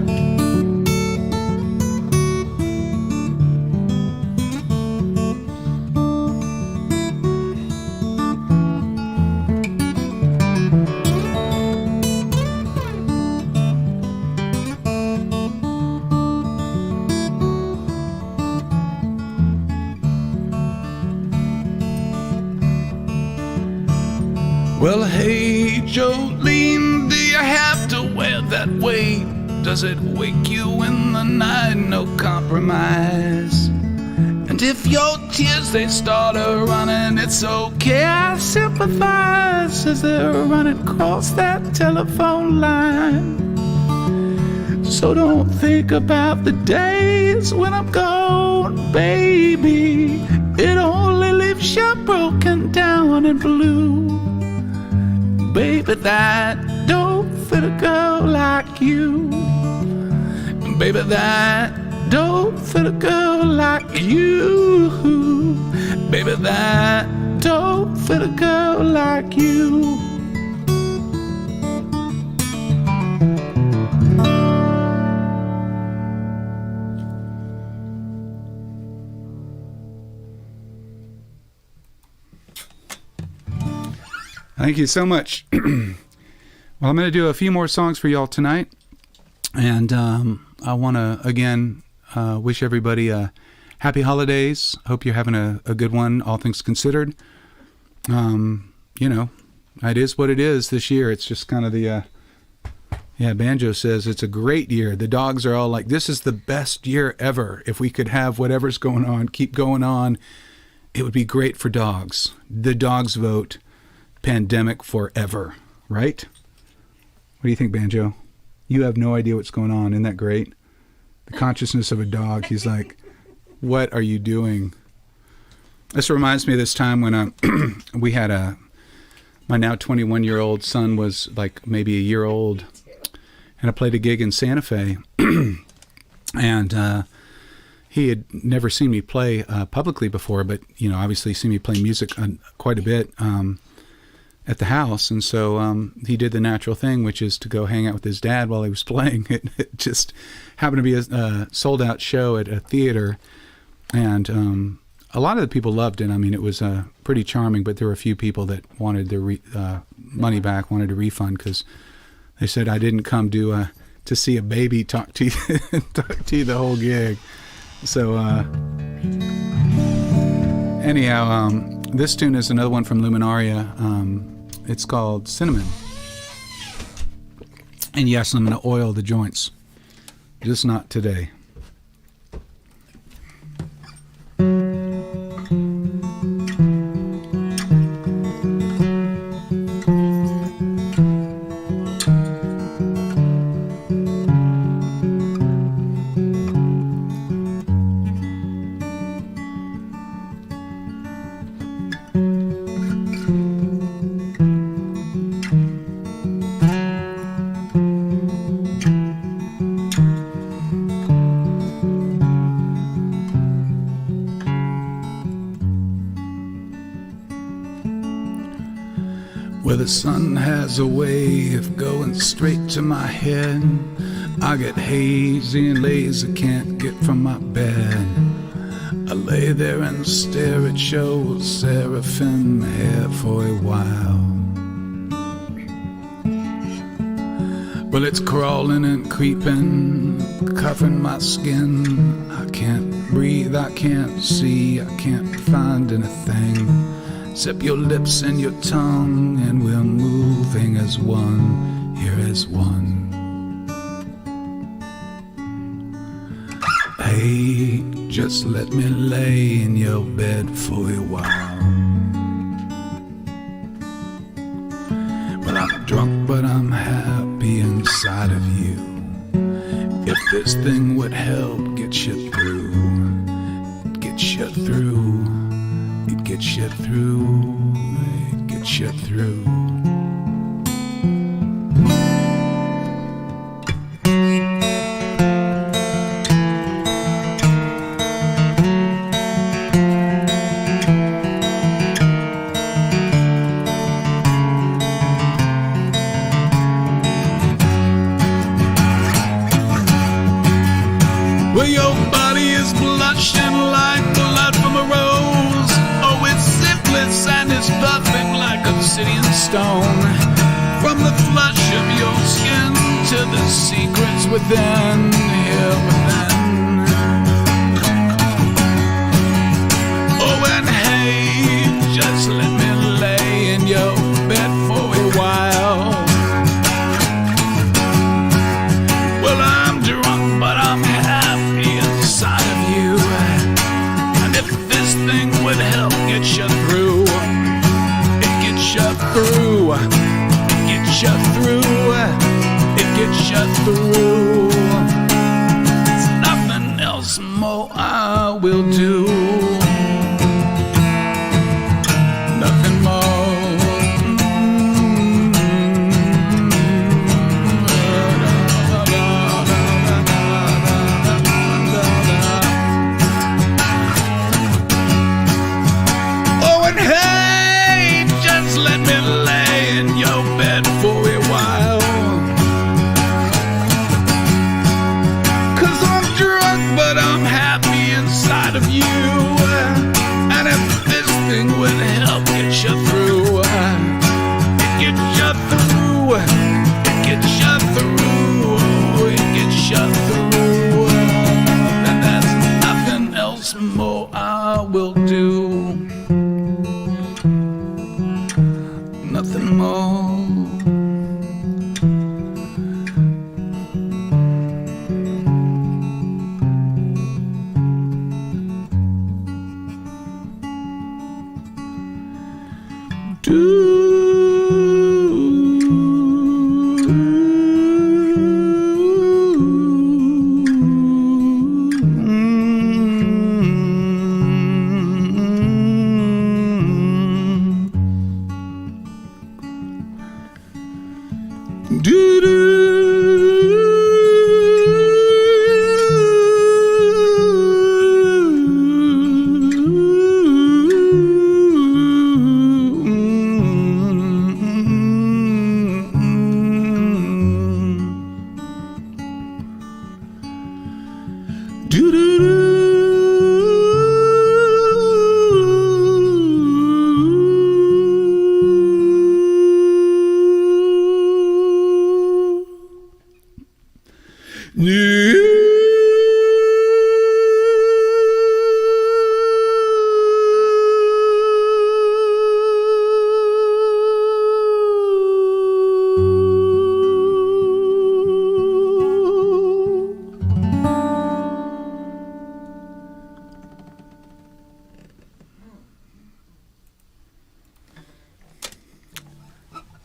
Well, hey Jolene, do you have to wear that weight? Does it wake you in the night? No compromise. And if your tears they start running, it's okay, I sympathize as they're running across that telephone line. So don't think about the days when I'm gone, baby. It only leaves you broken down and blue. Baby, that don't fit a girl like you. Baby, that don't fit a girl like you. Baby, that don't fit a girl like you. Thank you so much. Well, I'm going to do a few more songs for y'all tonight. And I want to, again, wish everybody happy holidays. Hope you're having a good one, all things considered. You know, it is what it is this year. It's just kind of the, Banjo says it's a great year. The dogs are all like, this is the best year ever. If we could have whatever's going on, keep going on, it would be great for dogs. The dogs vote pandemic forever, right? What do you think, Banjo? You have no idea what's going on. Isn't that great? The consciousness of a dog. He's like, what are you doing? This reminds me of this time when we had my now 21-year-old son was like maybe a year old, and I played a gig in Santa Fe, and he had never seen me play publicly before, but obviously seen me play music quite a bit at the house, and so he did the natural thing, which is to go hang out with his dad while he was playing. It just happened to be a sold-out show at a theater, and a lot of the people loved it. I mean, it was pretty charming, but there were a few people that wanted their money back, wanted a refund, because they said I didn't come to see a baby talk to you, talk to you the whole gig. So anyhow, this tune is another one from Luminaria. It's called Cinnamon. And yes, I'm going to oil the joints. Just not today. Well, the sun has a way of going straight to my head. I get hazy and lazy, can't get from my bed. I lay there and stare at your seraphim hair for a while. Well, it's crawling and creeping, covering my skin. I can't breathe, I can't see, I can't find anything except your lips and your tongue, and we're moving as one, here as one. Hey, just let me lay in your bed for a while. Well, I'm drunk, but I'm happy inside of you. If this thing would help get you through, get you through. It gets you through, it gets you through. Well, your body is blushing like blood from a rose. Oh, it's syphilis and it's perfect like obsidian stone. From the flush of your skin to the secrets within, here within. Oh, and hey, just let me lay in your bed for a while. Well, I'm drunk, but I'm happy inside of you. And if this thing would help get you through, it gets you through, it gets you through, it gets you through. There's nothing else more I will do. Nothing more. while. 'Cause I'm drunk, but I'm happy inside of you. And if this thing would help get you through, it gets you through, it gets you through, it gets you through. And that's nothing else more I will do. Nothing more.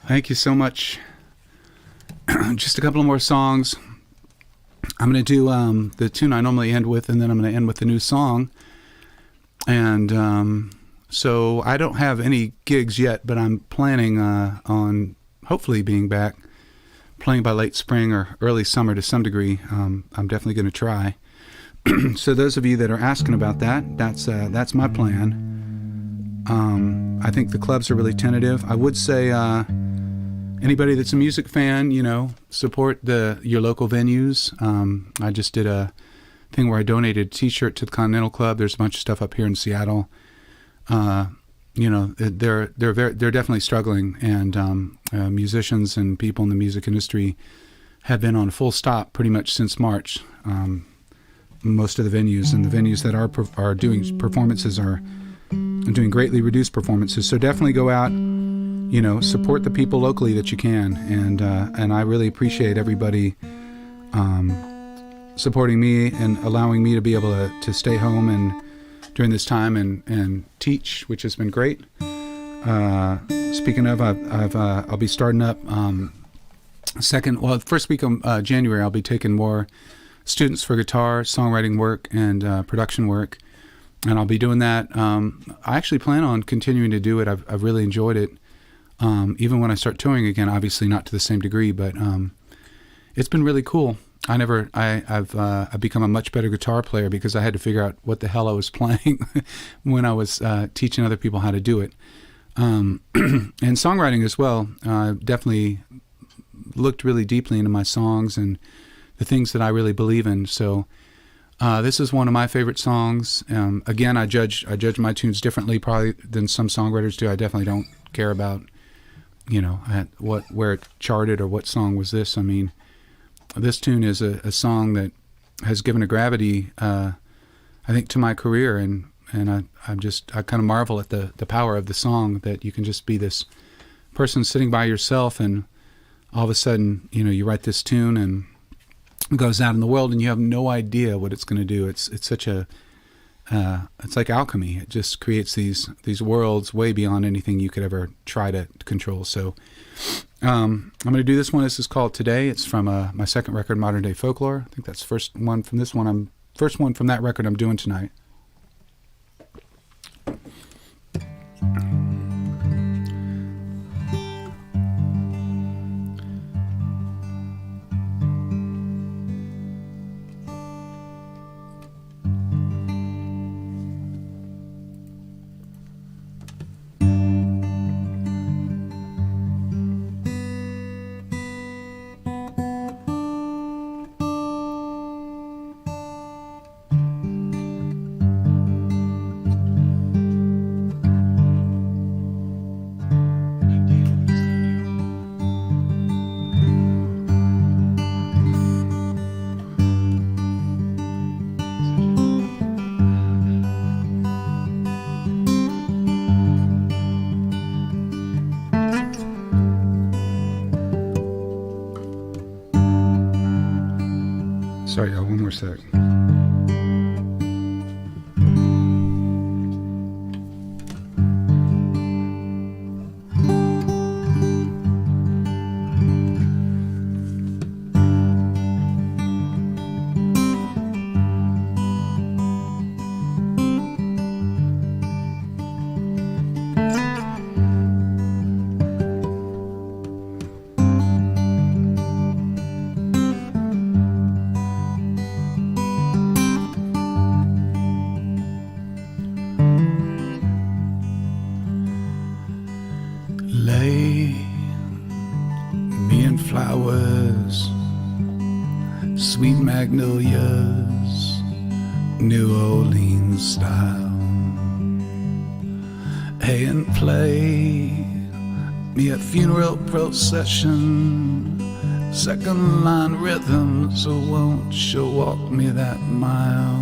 Thank you so much. Just a couple more songs. I'm going to do the tune I normally end with, and then I'm going to end with the new song. And so I don't have any gigs yet, but I'm planning on hopefully being back playing by late spring or early summer to some degree. I'm definitely going to try. So those of you that are asking about that, that's my plan. I think the clubs are really tentative. I would say anybody that's a music fan, support your local venues. I just did a thing where I donated a T-shirt to the Continental Club. There's a bunch of stuff up here in Seattle. They're definitely struggling, and musicians and people in the music industry have been on a full stop pretty much since March. Most of the venues, and the venues that are doing performances are doing greatly reduced performances. So definitely go out, support the people locally that you can, and I really appreciate everybody supporting me and allowing me to be able to stay home and during this time and teach, which has been great. Speaking of, I'll be starting up first week of January. I'll be taking more students for guitar, songwriting work, and production work, and I'll be doing that. I actually plan on continuing to do it. I've really enjoyed it. Even when I start touring again, obviously not to the same degree, but it's been really cool. I've become a much better guitar player because I had to figure out what the hell I was playing when I was teaching other people how to do it. And songwriting as well. Definitely looked really deeply into my songs and the things that I really believe in. So this is one of my favorite songs. Again, I judge my tunes differently probably than some songwriters do. I definitely don't care about where it charted or what song was this. I mean, this tune is a song that has given a gravity, I think, to my career, and I kind of marvel at the power of the song, that you can just be this person sitting by yourself, and all of a sudden, you write this tune and it goes out in the world, and you have no idea what it's going to do. It's such a it's like alchemy. It just creates these worlds way beyond anything you could ever try to control. So I'm going to do this one. This is called Today. It's from my second record, Modern Day Folklore. I think that's the first one from this one. First one from that record I'm doing tonight. Sorry, y'all, one more sec. Lay me in flowers, sweet magnolias, New Orleans style. Hey, and play me a funeral procession, second line rhythm, so won't you walk me that mile?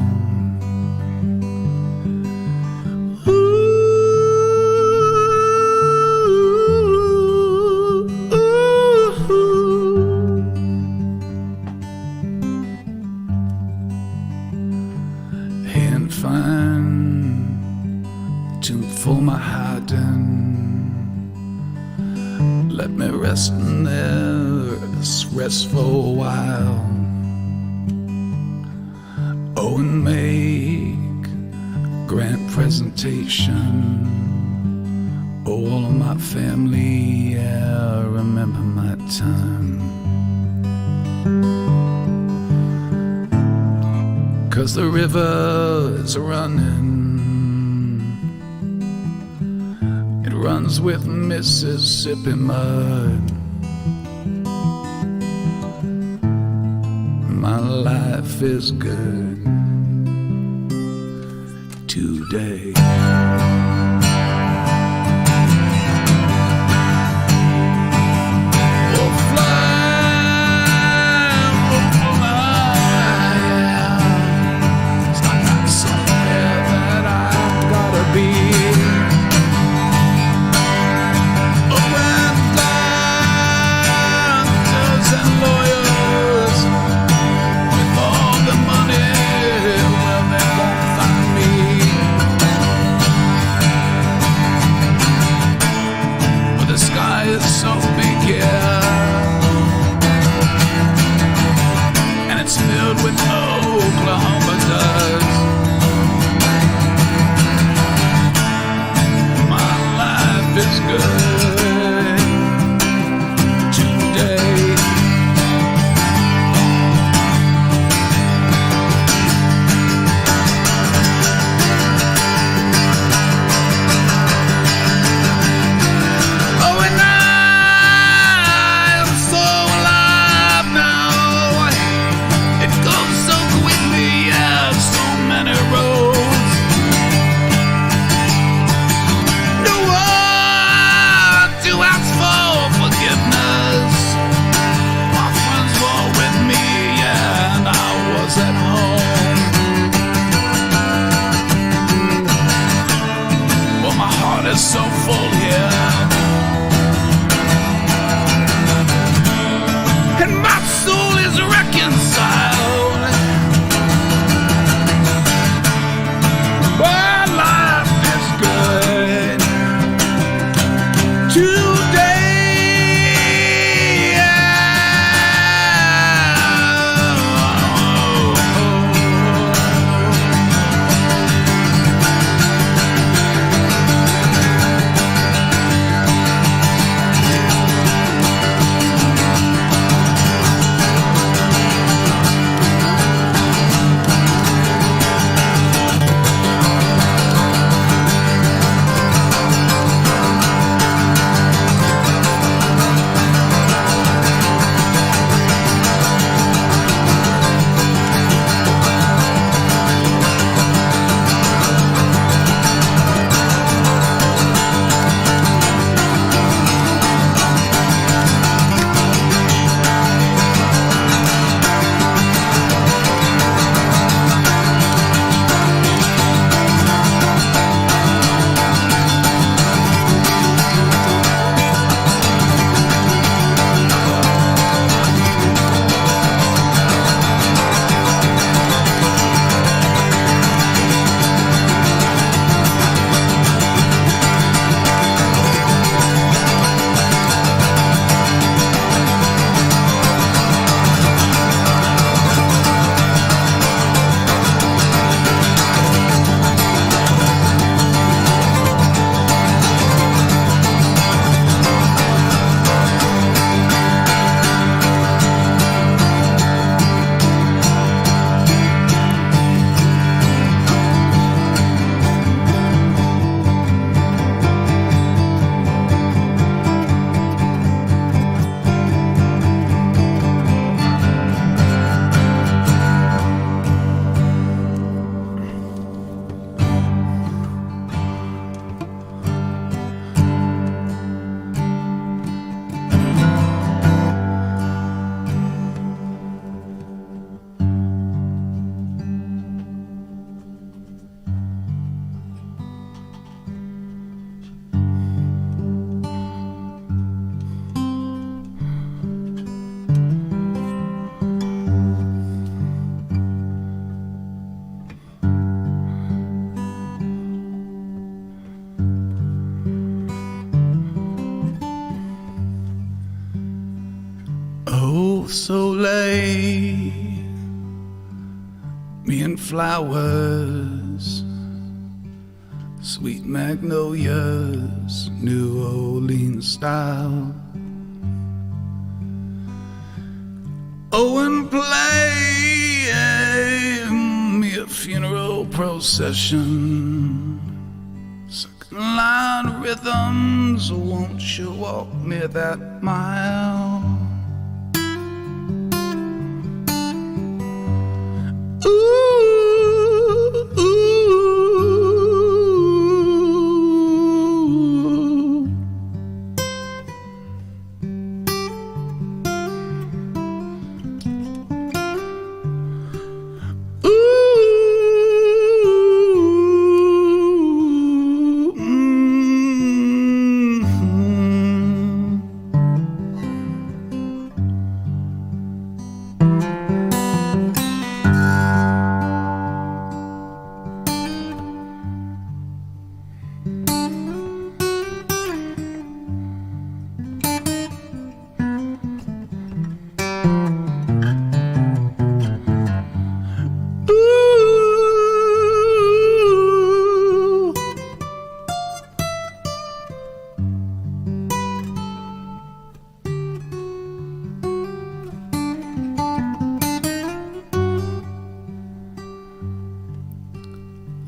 For my hiding, let me rest in there, rest for a while. Oh, and make grand presentation. All of my family, yeah, remember my time. 'Cause the river is running, runs with Mississippi mud. My life is good today. We'll fly, it's not somewhere that I've gotta be. So big, yeah, and it's filled with Oklahoma dust. My life is good today. So full here, and my soul is reconciled. My life is good today. Oh, so late, me and flowers, sweet magnolias, New Orleans style. Oh, and play me a funeral procession. Second line rhythms, won't you walk me that mile? Ooh, ooh.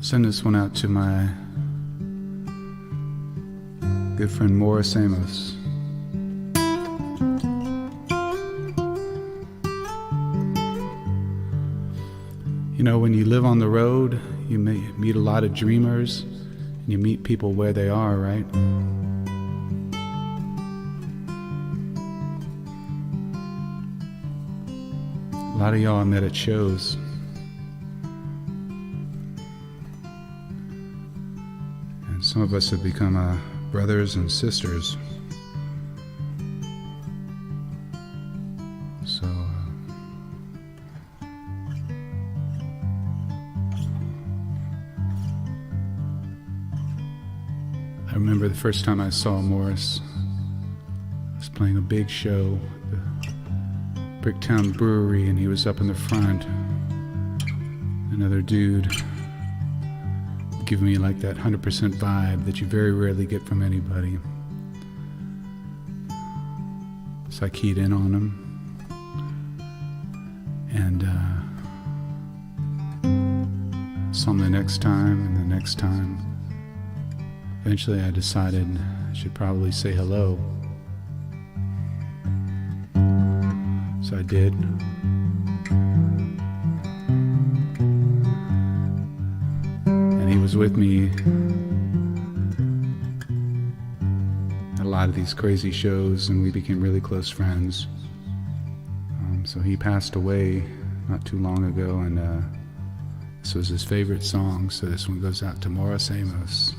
Send this one out to my good friend Morris Amos. You know, when you live on the road, you meet a lot of dreamers, and you meet people where they are, right? A lot of y'all I met at shows. And some of us have become brothers and sisters. So, I remember the first time I saw Morris. I was playing a big show at the Bricktown Brewery, and he was up in the front. Another dude giving me like that 100% vibe that you very rarely get from anybody. So I keyed in on him, and saw him the next time and the next time. Eventually I decided I should probably say hello. So I did. And he was with me at a lot of these crazy shows, and we became really close friends. So he passed away not too long ago, and this was his favorite song, so this one goes out to Morris Amos.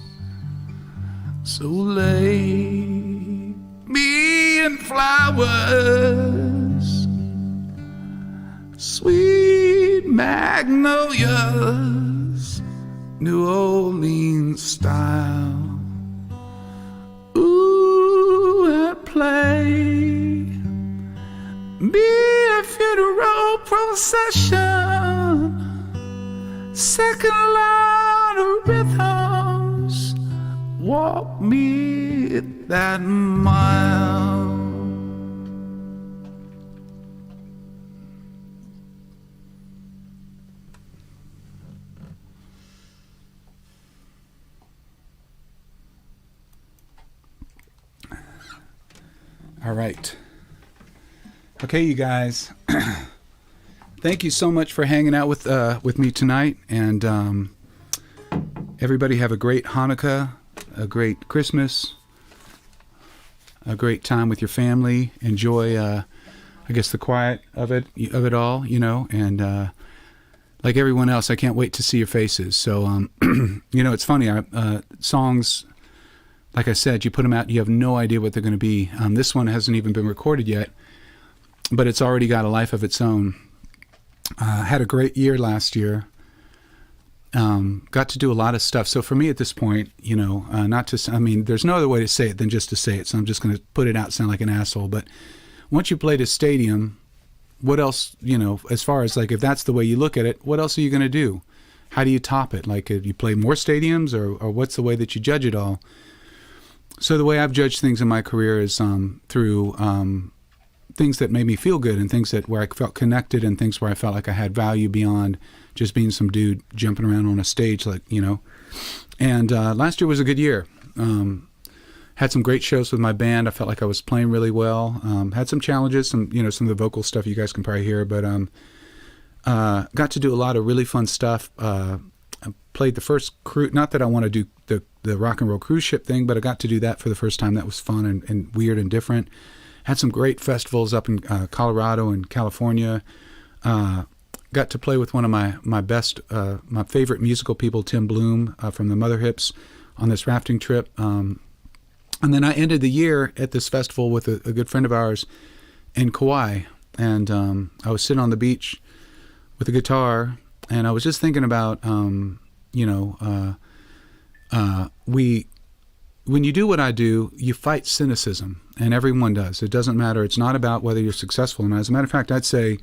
So lay me in flowers, sweet magnolias, New Orleans style. Ooh, and play me a funeral procession, second line of rhythms, walk me that mile. All right. Okay, you guys. Thank you so much for hanging out with me tonight, and everybody have a great Hanukkah, a great Christmas, a great time with your family. Enjoy, I guess, the quiet of it all, you know. And like everyone else, I can't wait to see your faces. So, you know, it's funny. Songs, like I said, you put them out, you have no idea what they're going to be. This one hasn't even been recorded yet, but it's already got a life of its own. Had a great year last year. Got to do a lot of stuff. So for me at this point, you know, I mean, there's no other way to say it than just to say it. So I'm just going to put it out, sound like an asshole. But once you played a stadium, what else, as far as like, if that's the way you look at it, what else are you going to do? How do you top it? Like, if you play more stadiums, or what's the way that you judge it all? So the way I've judged things in my career is through things that made me feel good, and things where I felt connected, and things where I felt like I had value beyond just being some dude jumping around on a stage, And last year was a good year. Had some great shows with my band. I felt like I was playing really well. Had some challenges, some of the vocal stuff you guys can probably hear, but got to do a lot of really fun stuff. I played the first cruise. Not that I want to do the rock and roll cruise ship thing, but I got to do that for the first time. That was fun and weird and different. Had some great festivals up in Colorado and California. Got to play with one of my best, my favorite musical people, Tim Bloom from the Mother Hips, on this rafting trip. And then I ended the year at this festival with a good friend of ours in Kauai. And I was sitting on the beach with a guitar, and I was just thinking about, when you do what I do, you fight cynicism, and everyone does. It doesn't matter. It's not about whether you're successful or not. As a matter of fact, I'd say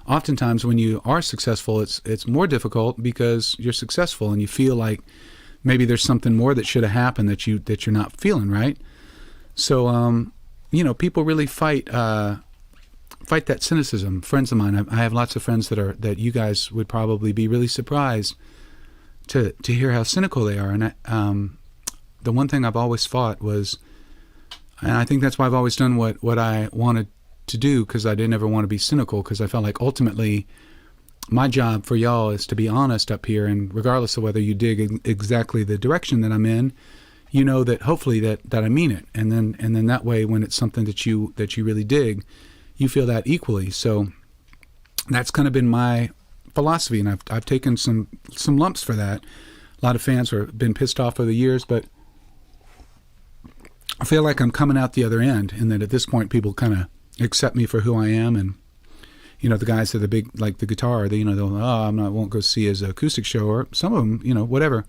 oftentimes when you are successful, it's more difficult because you're successful and you feel like maybe there's something more that should have happened that you're not feeling, right? So, people really fight that cynicism. Friends of mine, I have lots of friends that you guys would probably be really surprised to hear how cynical they are. And the one thing I've always fought was, and I think that's why I've always done what I wanted to do, because I didn't ever want to be cynical, because I felt like ultimately my job for y'all is to be honest up here, and regardless of whether you dig exactly the direction that I'm in, that hopefully that I mean it, and then that way when it's something that you really dig, you feel that equally. So that's kind of been my philosophy, and I've taken some lumps for that. A lot of fans have been pissed off over the years, but I feel like I'm coming out the other end, and that at this point people kind of accept me for who I am. And the guys that are the big, like the guitar, they'll I won't go see his acoustic show, or some of them, whatever.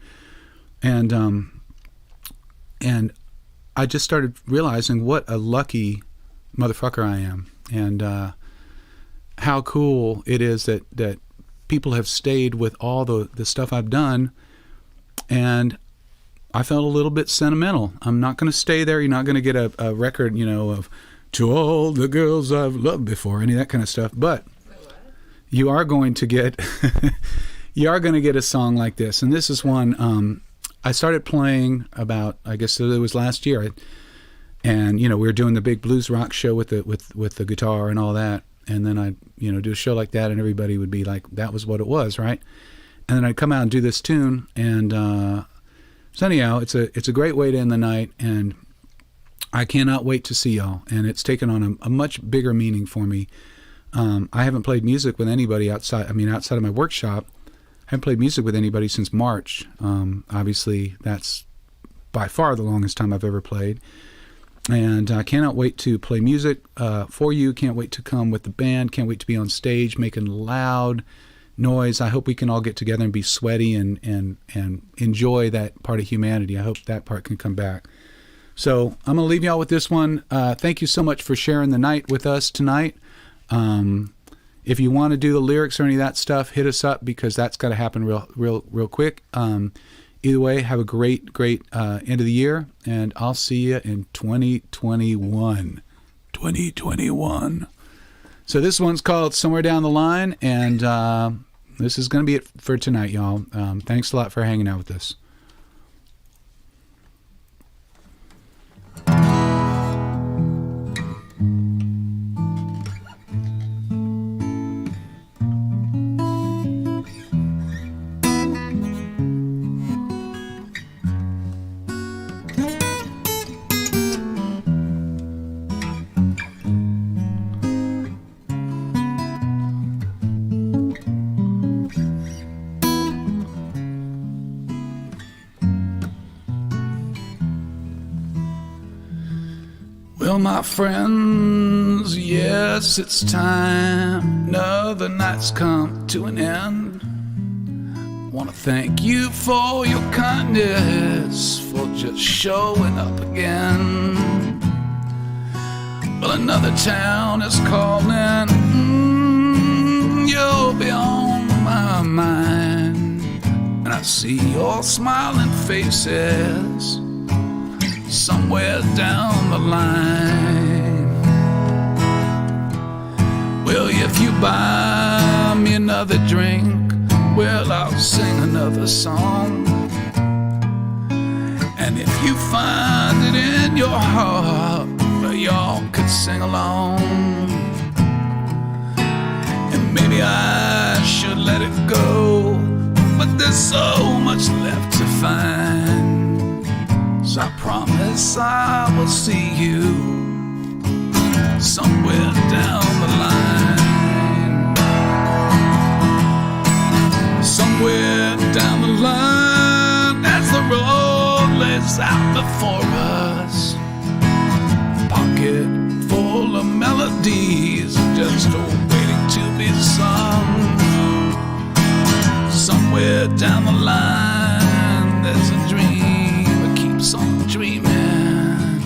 And I just started realizing what a lucky motherfucker I am, and how cool it is that people have stayed with all the stuff I've done. And I felt a little bit sentimental. I'm not going to stay there. You're not going to get a record, of "To All the Girls I've Loved Before," any of that kind of stuff. But you are going to get a song like this. And this is one I started playing about, I guess it was last year. And we were doing the big blues rock show with the guitar and all that. And then I'd do a show like that, and everybody would be like, that was what it was, right? And then I'd come out and do this tune, and so anyhow, it's a great way to end the night, and I cannot wait to see y'all. And it's taken on a much bigger meaning for me. I haven't played music with anybody outside of my workshop. I haven't played music with anybody since March. Obviously, that's by far the longest time I've ever played. And I cannot wait to play music for you. Can't wait to come with the band. Can't wait to be on stage making loud noise. I hope we can all get together and be sweaty and enjoy that part of humanity. I hope that part can come back. So I'm going to leave y'all with this one. Thank you so much for sharing the night with us tonight. If you want to do the lyrics or any of that stuff, hit us up, because that's got to happen real quick. Either way, have a great end of the year, and I'll see you in 2021. 2021. So this one's called Somewhere Down the Line, and this is going to be it for tonight, y'all. Thanks a lot for hanging out with us. Well, my friends, yes, it's time. Another night's come to an end. Want to thank you for your kindness, for just showing up again. Well, another town is calling. You'll be on my mind. And I see your smiling faces somewhere down the line. Well, if you buy me another drink, well, I'll sing another song. And if you find it in your heart, well, y'all could sing along. And maybe I should let it go, but there's so much left to find. So I promise I will see you somewhere down the line. Somewhere down the line, as the road lays out before us, pocket full of melodies just waiting to be sung. Somewhere down the line, there's a dream that keeps on dreaming,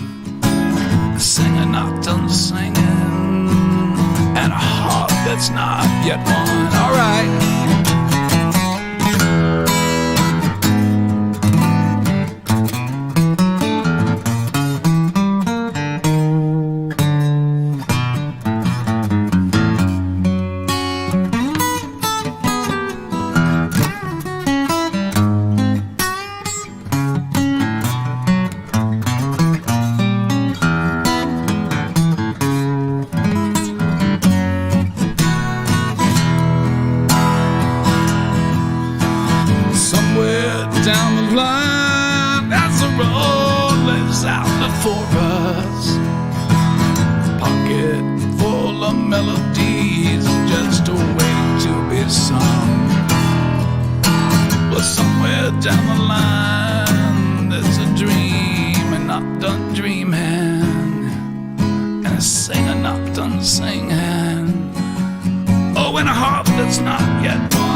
singing not done singing, and a heart that's not yet won. All right. Down the line, as the road lays out before us, pocket full of melodies just waiting to be sung. Well, somewhere down the line, there's a dream and not done dreaming, and a singer not done singing. Oh, and a heart that's not yet won.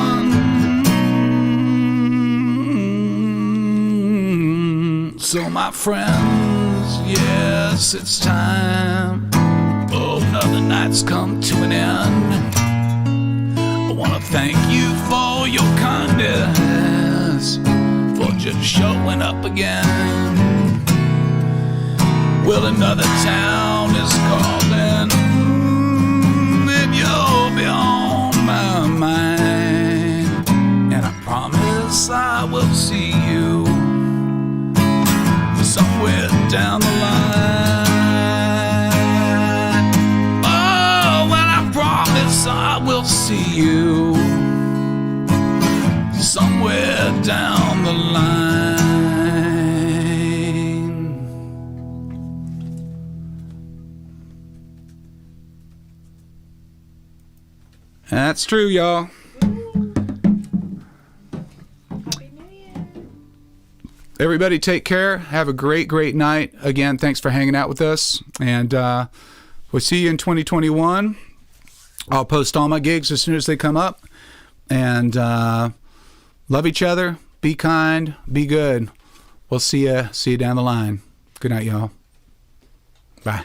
So my friends, yes, it's time. Oh, another night's come to an end. I want to thank you for your kindness, for just showing up again. Well, another town is calling, and you'll be on my mind. And I promise I will see you somewhere down the line. Oh, and I promise I will see you somewhere down the line. That's true, y'all. Everybody take care. Have a great, great night. Again, thanks for hanging out with us. And we'll see you in 2021. I'll post all my gigs as soon as they come up. And love each other. Be kind. Be good. We'll see you down the line. Good night, y'all. Bye.